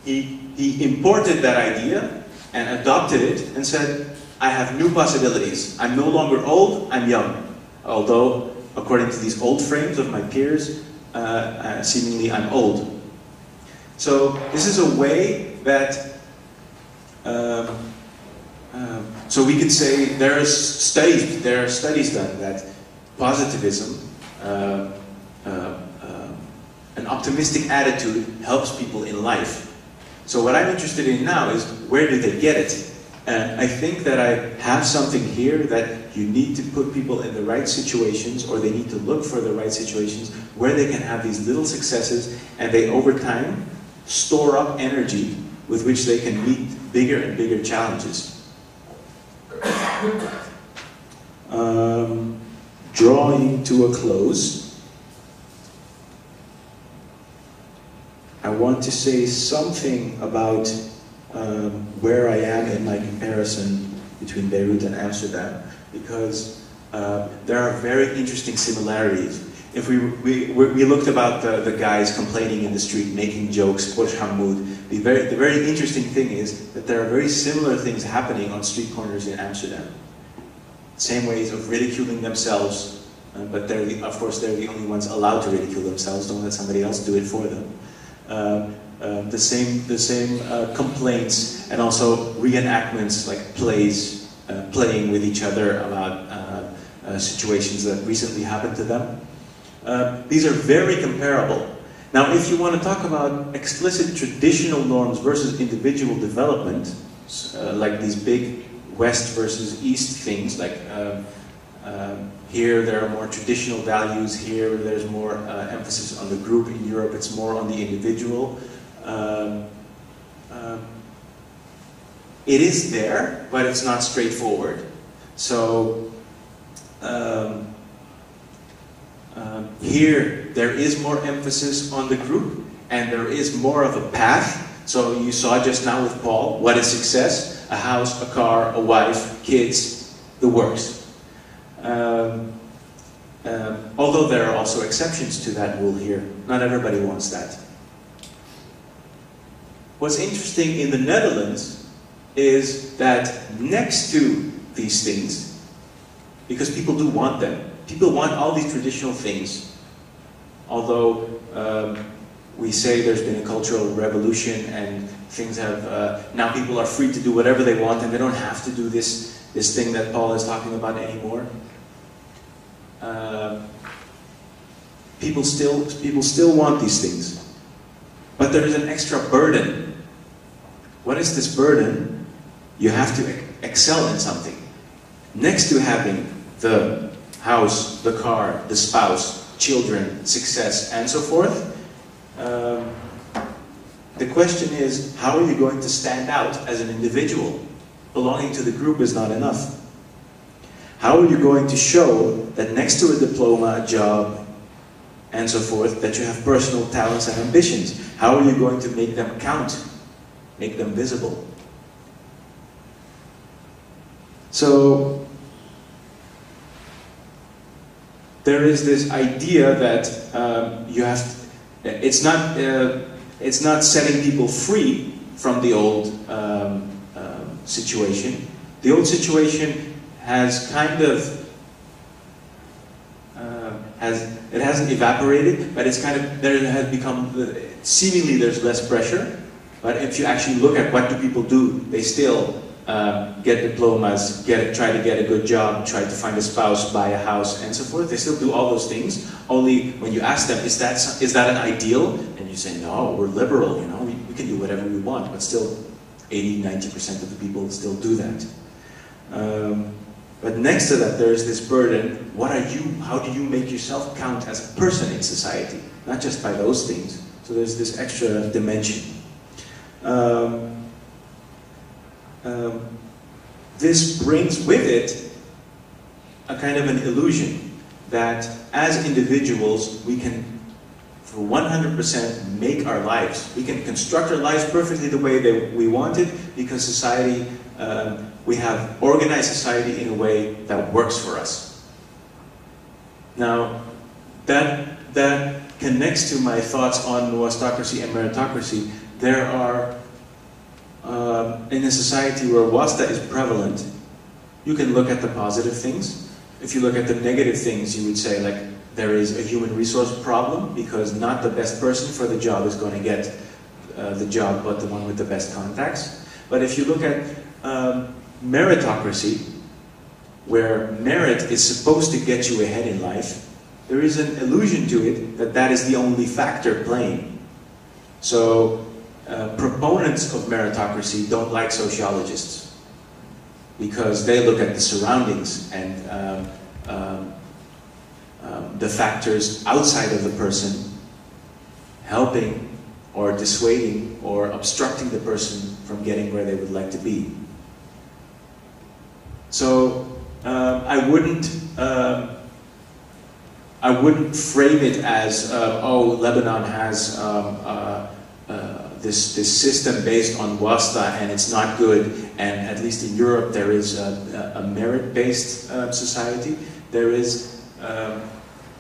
He imported that idea and adopted it and said, I have new possibilities. I'm no longer old, I'm young. Although, according to these old frames of my peers, seemingly I'm old. So this is a way that so we could say there are studies done that positivism, an optimistic attitude helps people in life. So what I'm interested in now is where do they get it? And I think that I have something here that you need to put people in the right situations, or they need to look for the right situations where they can have these little successes, and they over time store up energy with which they can meet bigger and bigger challenges. Drawing to a close, I want to say something about where I am in my comparison between Beirut and Amsterdam, because there are very interesting similarities. If we looked about the guys complaining in the street, making jokes, Posh Hamoud, the very interesting thing is that there are very similar things happening on street corners in Amsterdam. Same ways of ridiculing themselves, but of course they're the only ones allowed to ridicule themselves. Don't let somebody else do it for them. The same complaints, and also reenactments like plays, playing with each other about situations that recently happened to them. These are very comparable. Now, if you want to talk about explicit traditional norms versus individual development, like these big West versus East things, like here there are more traditional values, here there's more emphasis on the group, in Europe it's more on the individual. It is there, but it's not straightforward. So here there is more emphasis on the group, and there is more of a path. So you saw just now with Paulle, what is success? A house, a car, a wife, kids, the works. Although there are also exceptions to that rule here. Not everybody wants that. What's interesting in the Netherlands is that next to these things, because people do want them, people want all these traditional things. Although we say there's been a cultural revolution and things have, now people are free to do whatever they want and they don't have to do this thing that Paulle is talking about anymore. People still want these things. But there is an extra burden. What is this burden? You have to excel in something. Next to having the house, the car, the spouse, children, success, and so forth, the question is, how are you going to stand out as an individual? Belonging to the group is not enough. How are you going to show that next to a diploma, a job, and so forth, that you have personal talents and ambitions? How are you going to make them count? Make them visible? So, there is this idea that you have to, it's not setting people free from the old situation. The old situation has kind of it hasn't evaporated, but it's kind of, there has become, seemingly there's less pressure. But if you actually look at what do people do, they still get diplomas, try to get a good job, try to find a spouse, buy a house, and so forth. They still do all those things. Only when you ask them, is that an ideal? And you say, no, we're liberal, you know, we can do whatever we want, but still 80–90% of the people still do that. But next to that, there is this burden. What are you? How do you make yourself count as a person in society? Not just by those things. So there's this extra dimension. This brings with it a kind of an illusion that as individuals we can 100% make our lives. We can construct our lives perfectly the way that we want it, because society, we have organized society in a way that works for us. Now, that connects to my thoughts on wastocracy and meritocracy. There are, in a society where wasta is prevalent, you can look at the positive things. If you look at the negative things, you would say, like, there is a human resource problem, because not the best person for the job is going to get the job, but the one with the best contacts. But if you look at meritocracy, where merit is supposed to get you ahead in life, there is an illusion to it that that is the only factor playing. So proponents of meritocracy don't like sociologists, because they look at the surroundings and the factors outside of the person helping or dissuading or obstructing the person from getting where they would like to be. So I wouldn't frame it as oh, Lebanon has this system based on wasta and it's not good, and at least in Europe there is a merit-based society. There is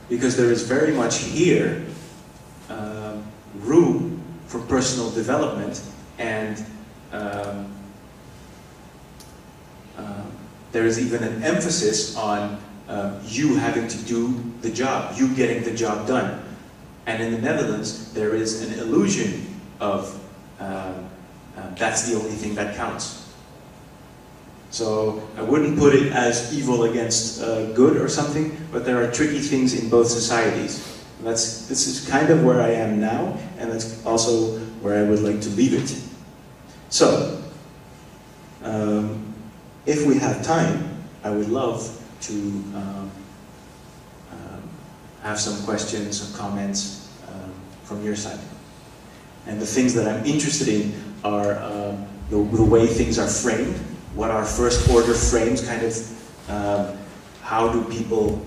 because there is very much here room for personal development, and there is even an emphasis on you having to do the job, you getting the job done. And in the Netherlands, there is an illusion of that's the only thing that counts. So I wouldn't put it as evil against good or something, but there are tricky things in both societies. And this is kind of where I am now, and that's also where I would like to leave it. So, if we have time, I would love to have some questions, some comments from your side. And the things that I'm interested in are the way things are framed, what are first order frames, kind of how do people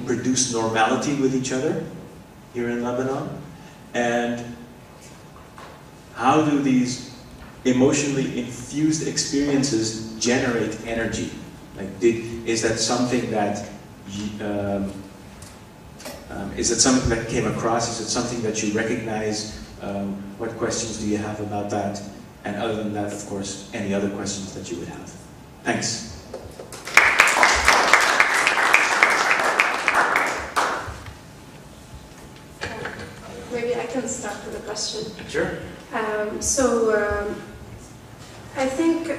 produce normality with each other here in Lebanon, and how do these emotionally infused experiences generate energy? Like, is that something that came across? Is it something that you recognize? What questions do you have about that? And other than that, of course, any other questions that you would have. Thanks. Maybe I can start with a question. Sure. I think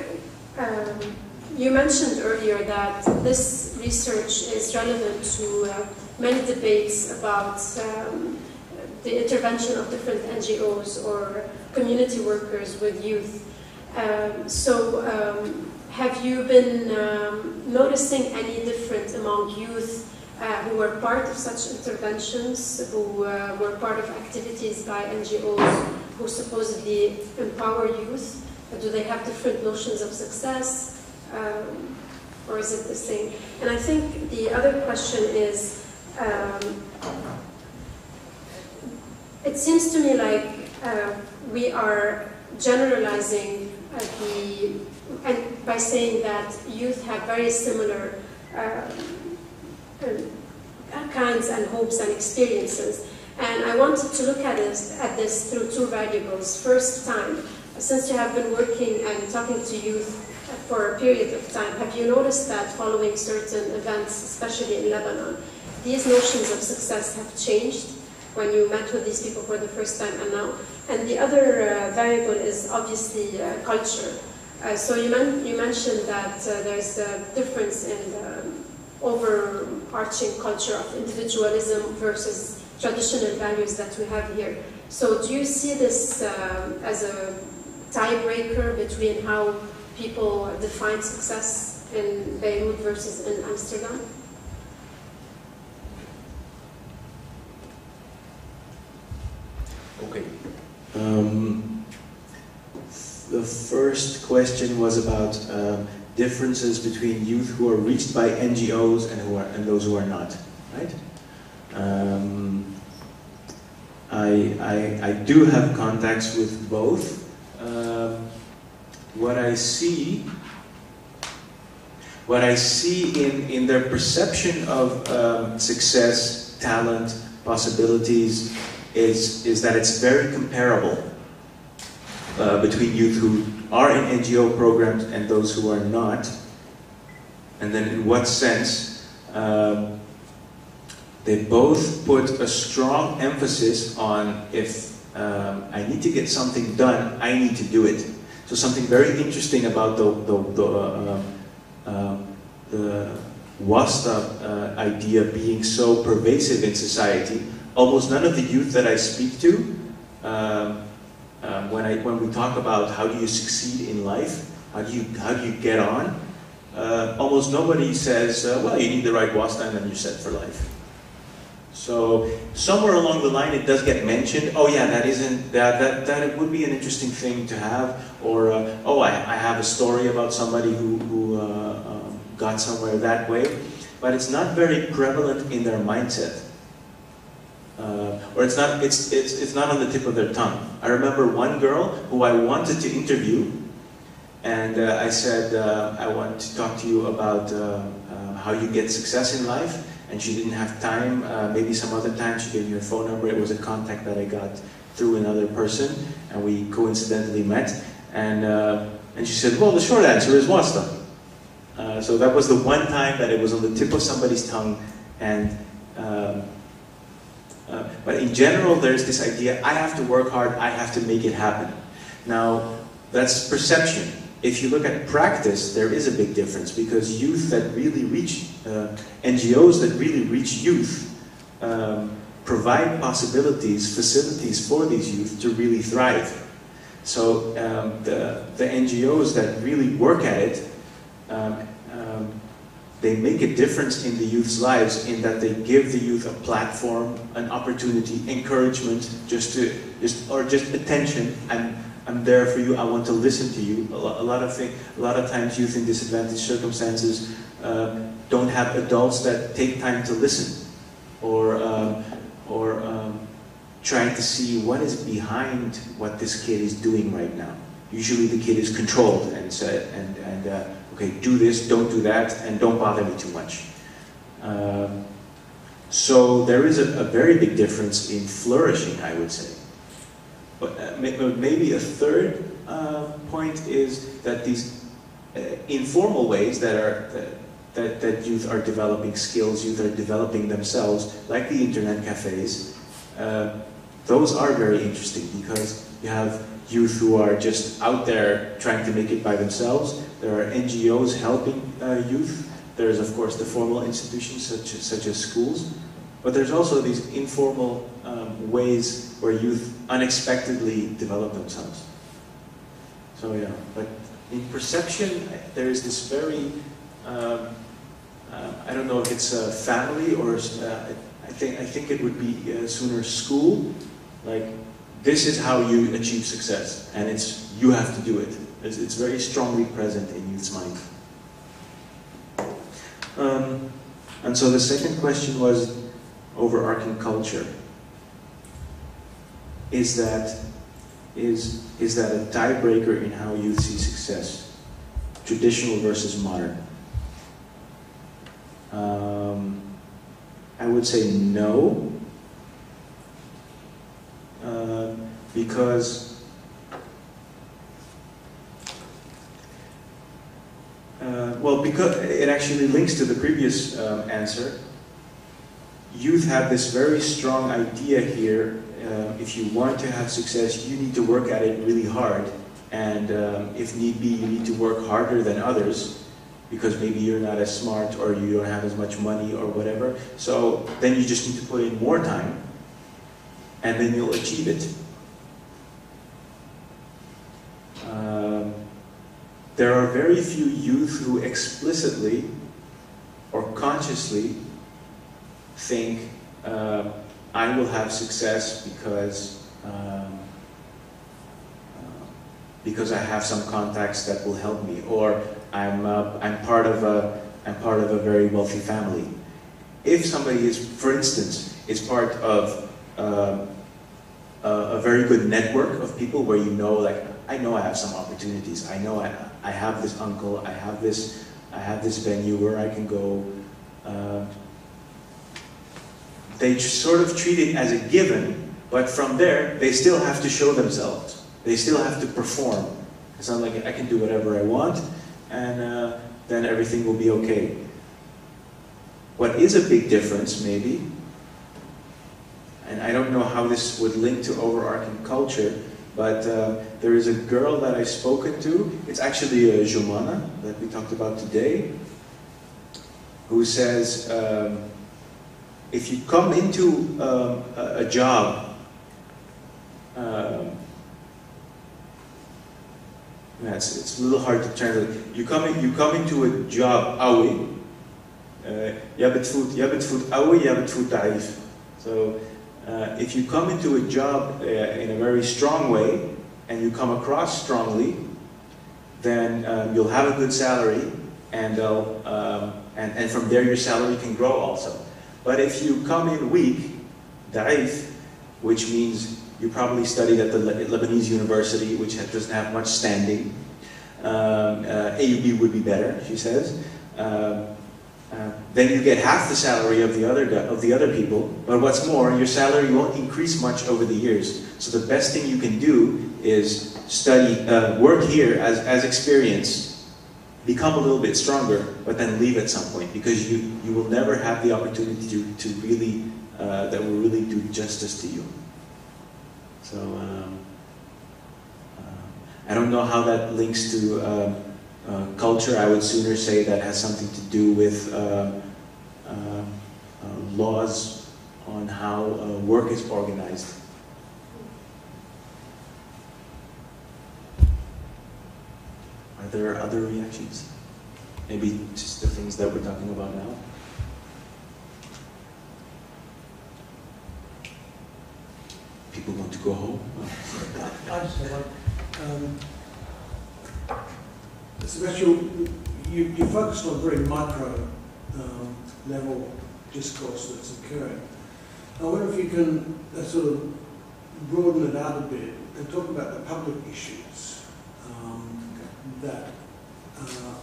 you mentioned earlier that this research is relevant to many debates about the intervention of different NGOs or community workers with youth. Have you been noticing any difference among youth who were part of such interventions, who were part of activities by NGOs who supposedly empower youth? Do they have different notions of success, or is it the same? And I think the other question is, it seems to me like we are generalizing by saying that youth have very similar kinds and hopes and experiences. And I wanted to look at this through two variables. First, time. Since you have been working and talking to youth for a period of time, have you noticed that following certain events, especially in Lebanon, these notions of success have changed when you met with these people for the first time and now? And the other variable is obviously culture. So you mentioned that there's a difference in the overarching culture of individualism versus traditional values that we have here. So do you see this as a tiebreaker between how people define success in Beirut versus in Amsterdam? Okay. The first question was about differences between youth who are reached by NGOs and those who are not, right? I do have contacts with both. What I see in their perception of success, talent, possibilities is that it's very comparable between youth who are in NGO programs and those who are not. And then in what sense? They both put a strong emphasis on if I need to get something done, I need to do it. So something very interesting about the wasta idea being so pervasive in society, almost none of the youth that I speak to, when we talk about how do you succeed in life, how do you get on, almost nobody says, well, you need the right wasta and then you're set for life. So somewhere along the line it does get mentioned, oh yeah, that it would be an interesting thing to have, or oh, I have a story about somebody who got somewhere that way, but it's not very prevalent in their mindset. Or it's not on the tip of their tongue. I remember one girl who I wanted to interview, and I said, I want to talk to you about how you get success in life. And she didn't have time, maybe some other time she gave me her phone number. It was a contact that I got through another person, and we coincidentally met. And she said, well, the short answer is wasta. So that was the one time that it was on the tip of somebody's tongue. And but in general, there's this idea, I have to work hard, I have to make it happen. Now, that's perception. If you look at practice, there is a big difference, because youth that really reach, NGOs that really reach youth, provide possibilities, facilities for these youth to really thrive. So the NGOs that really work at it, they make a difference in the youth's lives in that they give the youth a platform, an opportunity, encouragement, just attention. I'm there for you. I want to listen to you. A lot of times, youth in disadvantaged circumstances don't have adults that take time to listen, or trying to see what is behind what this kid is doing right now. Usually, the kid is controlled and said, okay, do this, don't do that, and don't bother me too much. So there is a very big difference in flourishing, I would say. But maybe a third point is that these informal ways that youth are developing skills, youth are developing themselves, like the internet cafes, those are very interesting, because you have youth who are just out there trying to make it by themselves. There are NGOs helping youth. There's, of course, the formal institutions such as schools. But there's also these informal ways where youth unexpectedly develop themselves. So yeah, but in perception, there is this very, I don't know if it's a family or I think it would be sooner school. Like, this is how you achieve success, and it's you have to do it. It's very strongly present in youth's mind. And so the second question was overarching culture. Is that a tiebreaker in how youth see success? Traditional versus modern? I would say no, because because it actually links to the previous answer. Youth have this very strong idea here. If you want to have success, you need to work at it really hard. And if need be, you need to work harder than others, because maybe you're not as smart or you don't have as much money or whatever. So then you just need to put in more time, and then you'll achieve it. There are very few youth who explicitly or consciously think, I will have success because I have some contacts that will help me, or I'm part of a very wealthy family. If somebody is, for instance, is part of a very good network of people where you know, like, I know I have some opportunities. I know I have this uncle. I have this venue where I can go. They sort of treat it as a given, but from there they still have to show themselves. They still have to perform. It's not like I can do whatever I want, and then everything will be okay. What is a big difference, maybe, and I don't know how this would link to overarching culture, but there is a girl that I've spoken to. It's actually Jomana, that we talked about today, who says, if you come into a job, it's a little hard to translate. You come into a job, awi. Je bent voet awi, je bent voet daif. So if you come into a job in a very strong way, and you come across strongly, then you'll have a good salary, and and from there your salary can grow also. But if you come in weak, daif, which means you probably studied at the Lebanese university, which doesn't have much standing. AUB would be better, she says. Then you get half the salary of the other people. But what's more, your salary won't increase much over the years. So the best thing you can do is study, work here as experience, become a little bit stronger, but then leave at some point, because you will never have the opportunity to really that will really do justice to you. So I don't know how that links to culture. I would sooner say that has something to do with laws on how work is organized. Are there other reactions? Maybe just the things that we're talking about now? People want to go home? I just have one. Sebastian, you focused on very micro level discourse that's occurring. I wonder if you can sort of broaden it out a bit and talk about the public issues that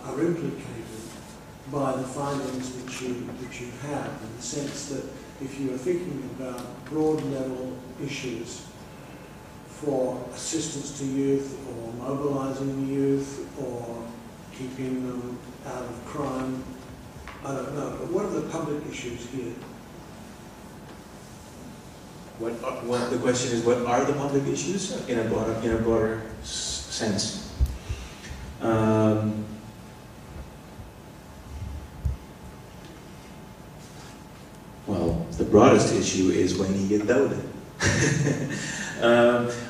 are implicated by the findings that you have, in the sense that if you are thinking about broad level issues for assistance to youth, or mobilizing the youth, or keeping them out of crime, I don't know, but what are the public issues here? What the question is, what are the public issues in a broader sense? Well, the broadest issue is when he get doubted.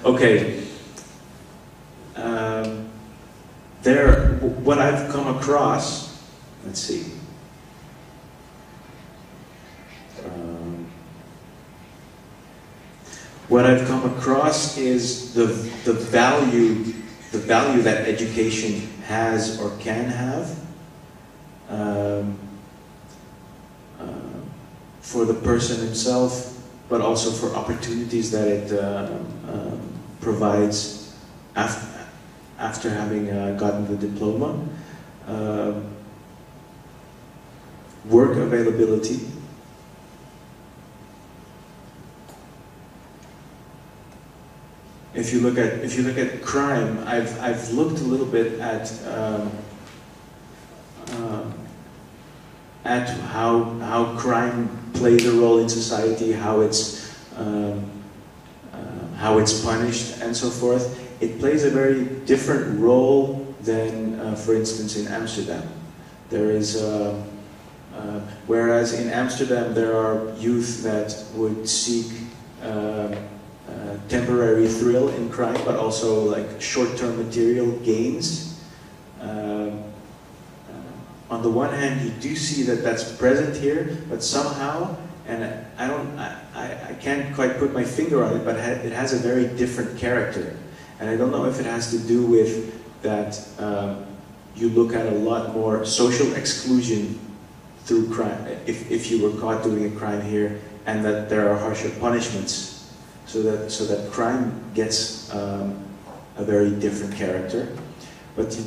Okay. What I've come across, let's see. What I've come across is the value that education has or can have for the person himself, but also for opportunities that it provides after having gotten the diploma. Work availability. If you look at crime, I've looked a little bit at how crime plays a role in society, how it's punished, and so forth. It plays a very different role than, for instance, in Amsterdam. There is, whereas in Amsterdam there are youth that would seek temporary thrill in crime, but also like short-term material gains. On the one hand, you do see that that's present here, but somehow, and I can't quite put my finger on it, but it has a very different character. And I don't know if it has to do with that you look at a lot more social exclusion through crime, if you were caught doing a crime here, and that there are harsher punishments. so that crime gets a very different character. But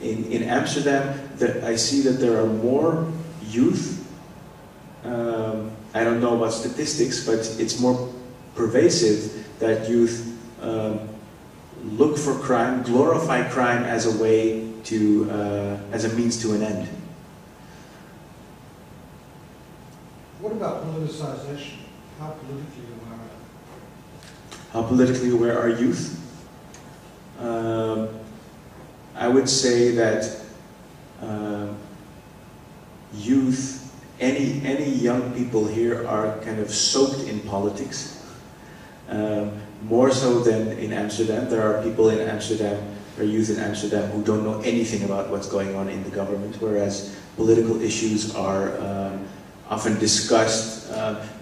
in Amsterdam, I see that there are more youth. I don't know about statistics, but it's more pervasive that youth look for crime, glorify crime as a way to, as a means to an end. What about politicization? How politically aware are they? How politically aware are youth? I would say that youth, any young people here are kind of soaked in politics. More so than in Amsterdam. There are people in Amsterdam, or youth in Amsterdam, who don't know anything about what's going on in the government, whereas political issues are often discussed.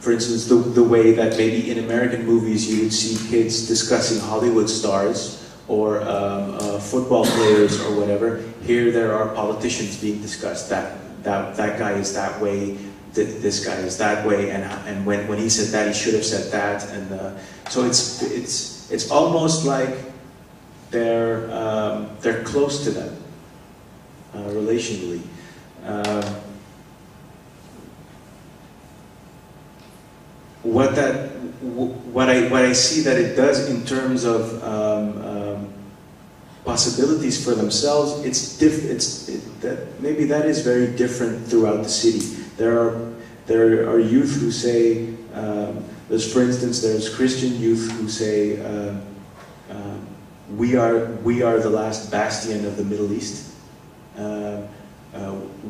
For instance, the way that maybe in American movies you would see kids discussing Hollywood stars or football players or whatever. Here there are politicians being discussed. That guy is that way, this guy is that way, and when he said that, he should have said that, and so it's almost like they're close to them relationally. What I see that it does in terms of possibilities for themselves, maybe that is very different throughout the city. There are youth who say, for instance, there's Christian youth who say, we are the last bastion of the Middle East.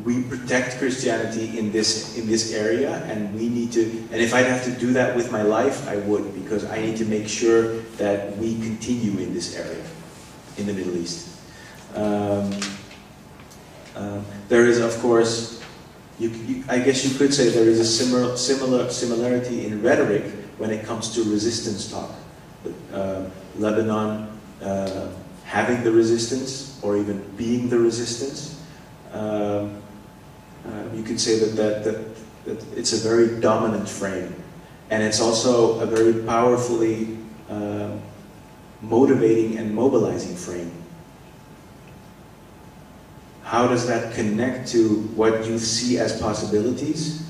We protect Christianity in this area, and we need to. And if I'd have to do that with my life, I would, because I need to make sure that we continue in this area, in the Middle East. There is, of course, I guess you could say there is a similarity in rhetoric when it comes to resistance talk. Lebanon having the resistance, or even being the resistance. You could say that it's a very dominant frame, and it's also a very powerfully motivating and mobilizing frame. How does that connect to what you see as possibilities?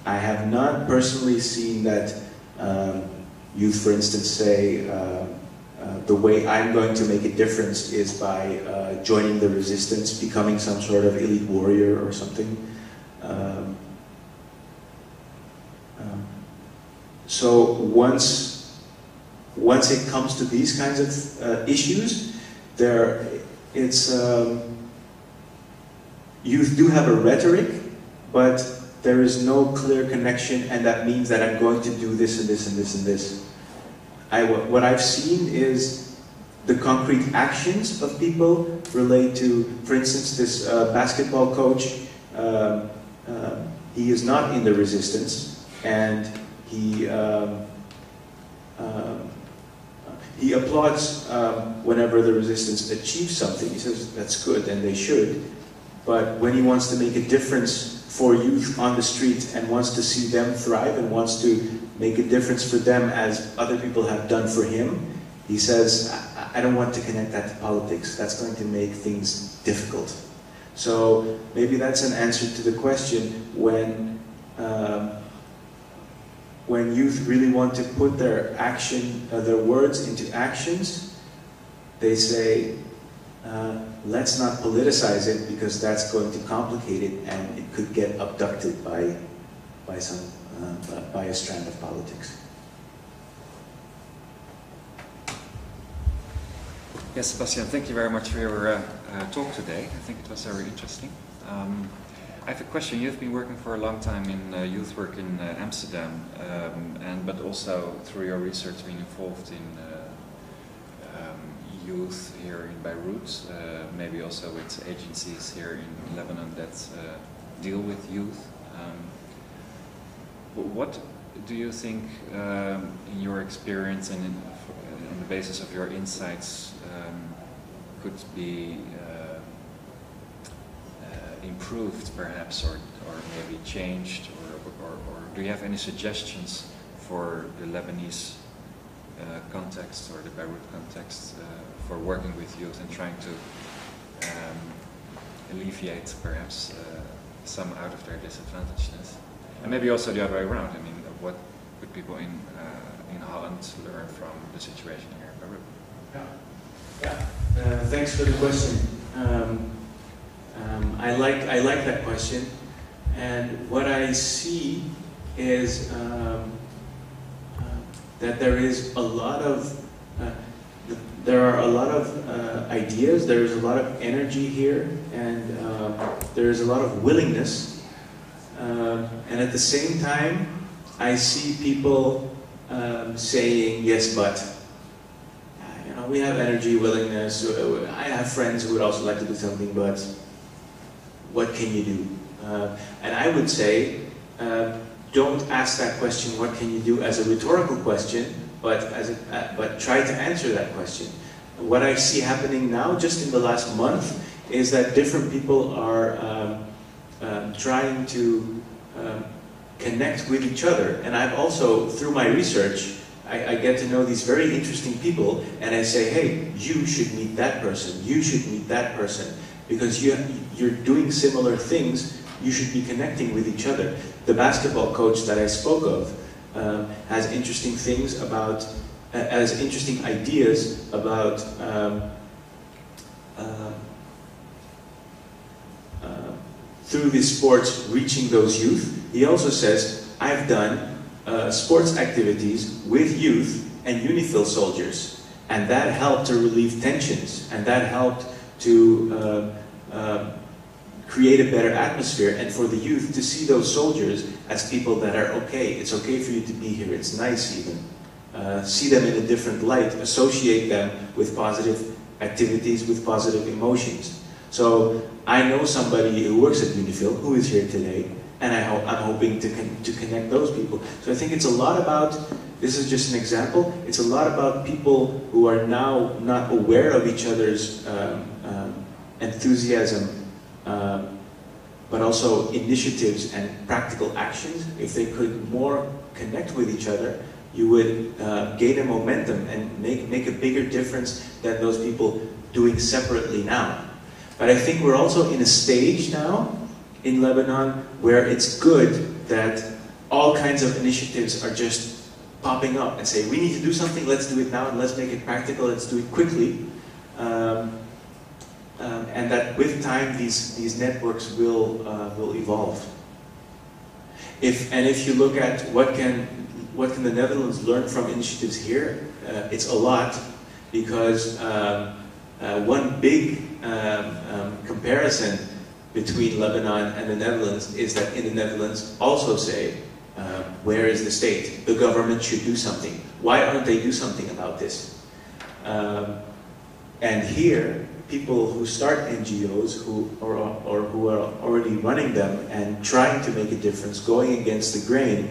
I have not personally seen that youth, for instance, say the way I'm going to make a difference is by joining the resistance, becoming some sort of elite warrior or something. So once it comes to these kinds of issues, youth do have a rhetoric, but there is no clear connection, and that means that I'm going to do this and this and this and this. What I've seen is the concrete actions of people relate to, for instance, this basketball coach. He is not in the resistance, and he applauds whenever the resistance achieves something. He says that's good, and they should. But when he wants to make a difference for youth on the street and wants to see them thrive and wants to make a difference for them as other people have done for him, he says, I don't want to connect that to politics. That's going to make things difficult. So maybe that's an answer to the question when youth really want to put their words into actions, they say, let's not politicize it because that's going to complicate it and it could get abducted by a strand of politics. Yes, Sebastian, thank you very much for your talk today. I think it was very interesting. I have a question. You've been working for a long time in youth work in Amsterdam, but also through your research being involved in youth here in Beirut, maybe also with agencies here in Lebanon that deal with youth. What do you think, in your experience and on the basis of your insights, could be improved perhaps, or maybe changed, or do you have any suggestions for the Lebanese context or the Beirut context for working with youth and trying to alleviate perhaps some out of their disadvantagedness, and maybe also the other way around. I mean, what could people in Holland learn from the situation here in Beirut? Yeah. Thanks for the question. I like that question, and what I see is that there is a lot of there are a lot of ideas. There is a lot of energy here, and there is a lot of willingness. And at the same time, I see people saying, "Yes, but we have energy, willingness. I have friends who would also like to do something, but what can you do?" And I would say, don't ask that question, "What can you do?" as a rhetorical question, but try to answer that question. What I see happening now, just in the last month, is that different people are trying to connect with each other. And I've also, through my research, I get to know these very interesting people, and I say, "Hey, you should meet that person. You should meet that person, because you're doing similar things. You should be connecting with each other." The basketball coach that I spoke of has interesting things about, has interesting ideas about through these sports reaching those youth. He also says, "I've done sports activities with youth and UNIFIL soldiers, and that helped to relieve tensions, and that helped to create a better atmosphere, and for the youth to see those soldiers as people that are okay. It's okay for you to be here. It's nice even. See them in a different light. Associate them with positive activities, with positive emotions." So I know somebody who works at UNIFIL who is here today, and I'm hoping to connect those people. So I think it's a lot about, this is just an example, it's a lot about people who are now not aware of each other's enthusiasm, but also initiatives and practical actions. If they could more connect with each other, you would gain a momentum and make a bigger difference than those people doing separately now. But I think we're also in a stage now in Lebanon where it's good that all kinds of initiatives are just popping up and say, "We need to do something, let's do it now, and let's make it practical, let's do it quickly." And that with time, these networks will evolve. If you look at what can the Netherlands learn from initiatives here, it's a lot, because one big comparison between Lebanon and the Netherlands is that in the Netherlands also say, where is the state? The government should do something. Why aren't they do something about this? And here, people who start NGOs who are already running them and trying to make a difference, going against the grain,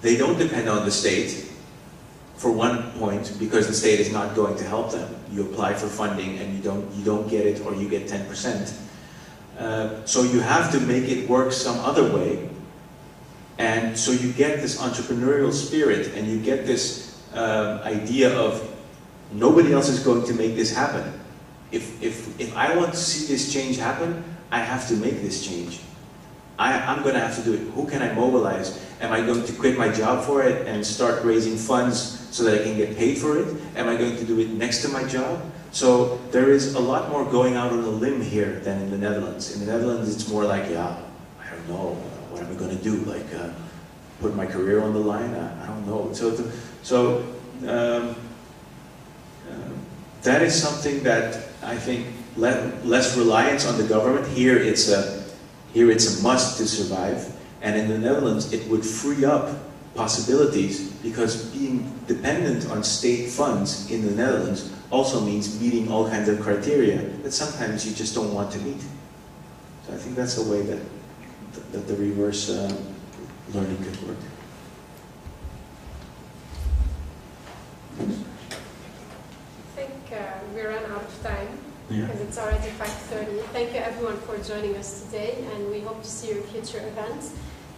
they don't depend on the state. For one point, because the state is not going to help them. You apply for funding and you don't get it, or you get 10%. So you have to make it work some other way. And so you get this entrepreneurial spirit, and you get this idea of nobody else is going to make this happen. If I want to see this change happen, I have to make this change. I'm going to have to do it. Who can I mobilize? Am I going to quit my job for it and start raising funds so that I can get paid for it? Am I going to do it next to my job? So there is a lot more going out on a limb here than in the Netherlands. In the Netherlands, it's more like, yeah, I don't know, what am I going to do? Like, put my career on the line? I don't know. So that is something that I think less reliance on the government. Here it's a must to survive. And in the Netherlands, it would free up possibilities, because being dependent on state funds in the Netherlands also means meeting all kinds of criteria that sometimes you just don't want to meet. So I think that's a way that the reverse learning could work. I think we ran out of time, because it's already 5:30. Thank you everyone for joining us today, and we hope to see you in future events.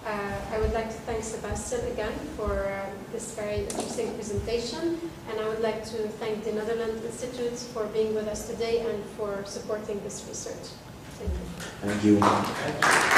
I would like to thank Sebastian again for this very interesting presentation, and I would like to thank the Netherlands Institute for being with us today and for supporting this research. Thank you. Thank you.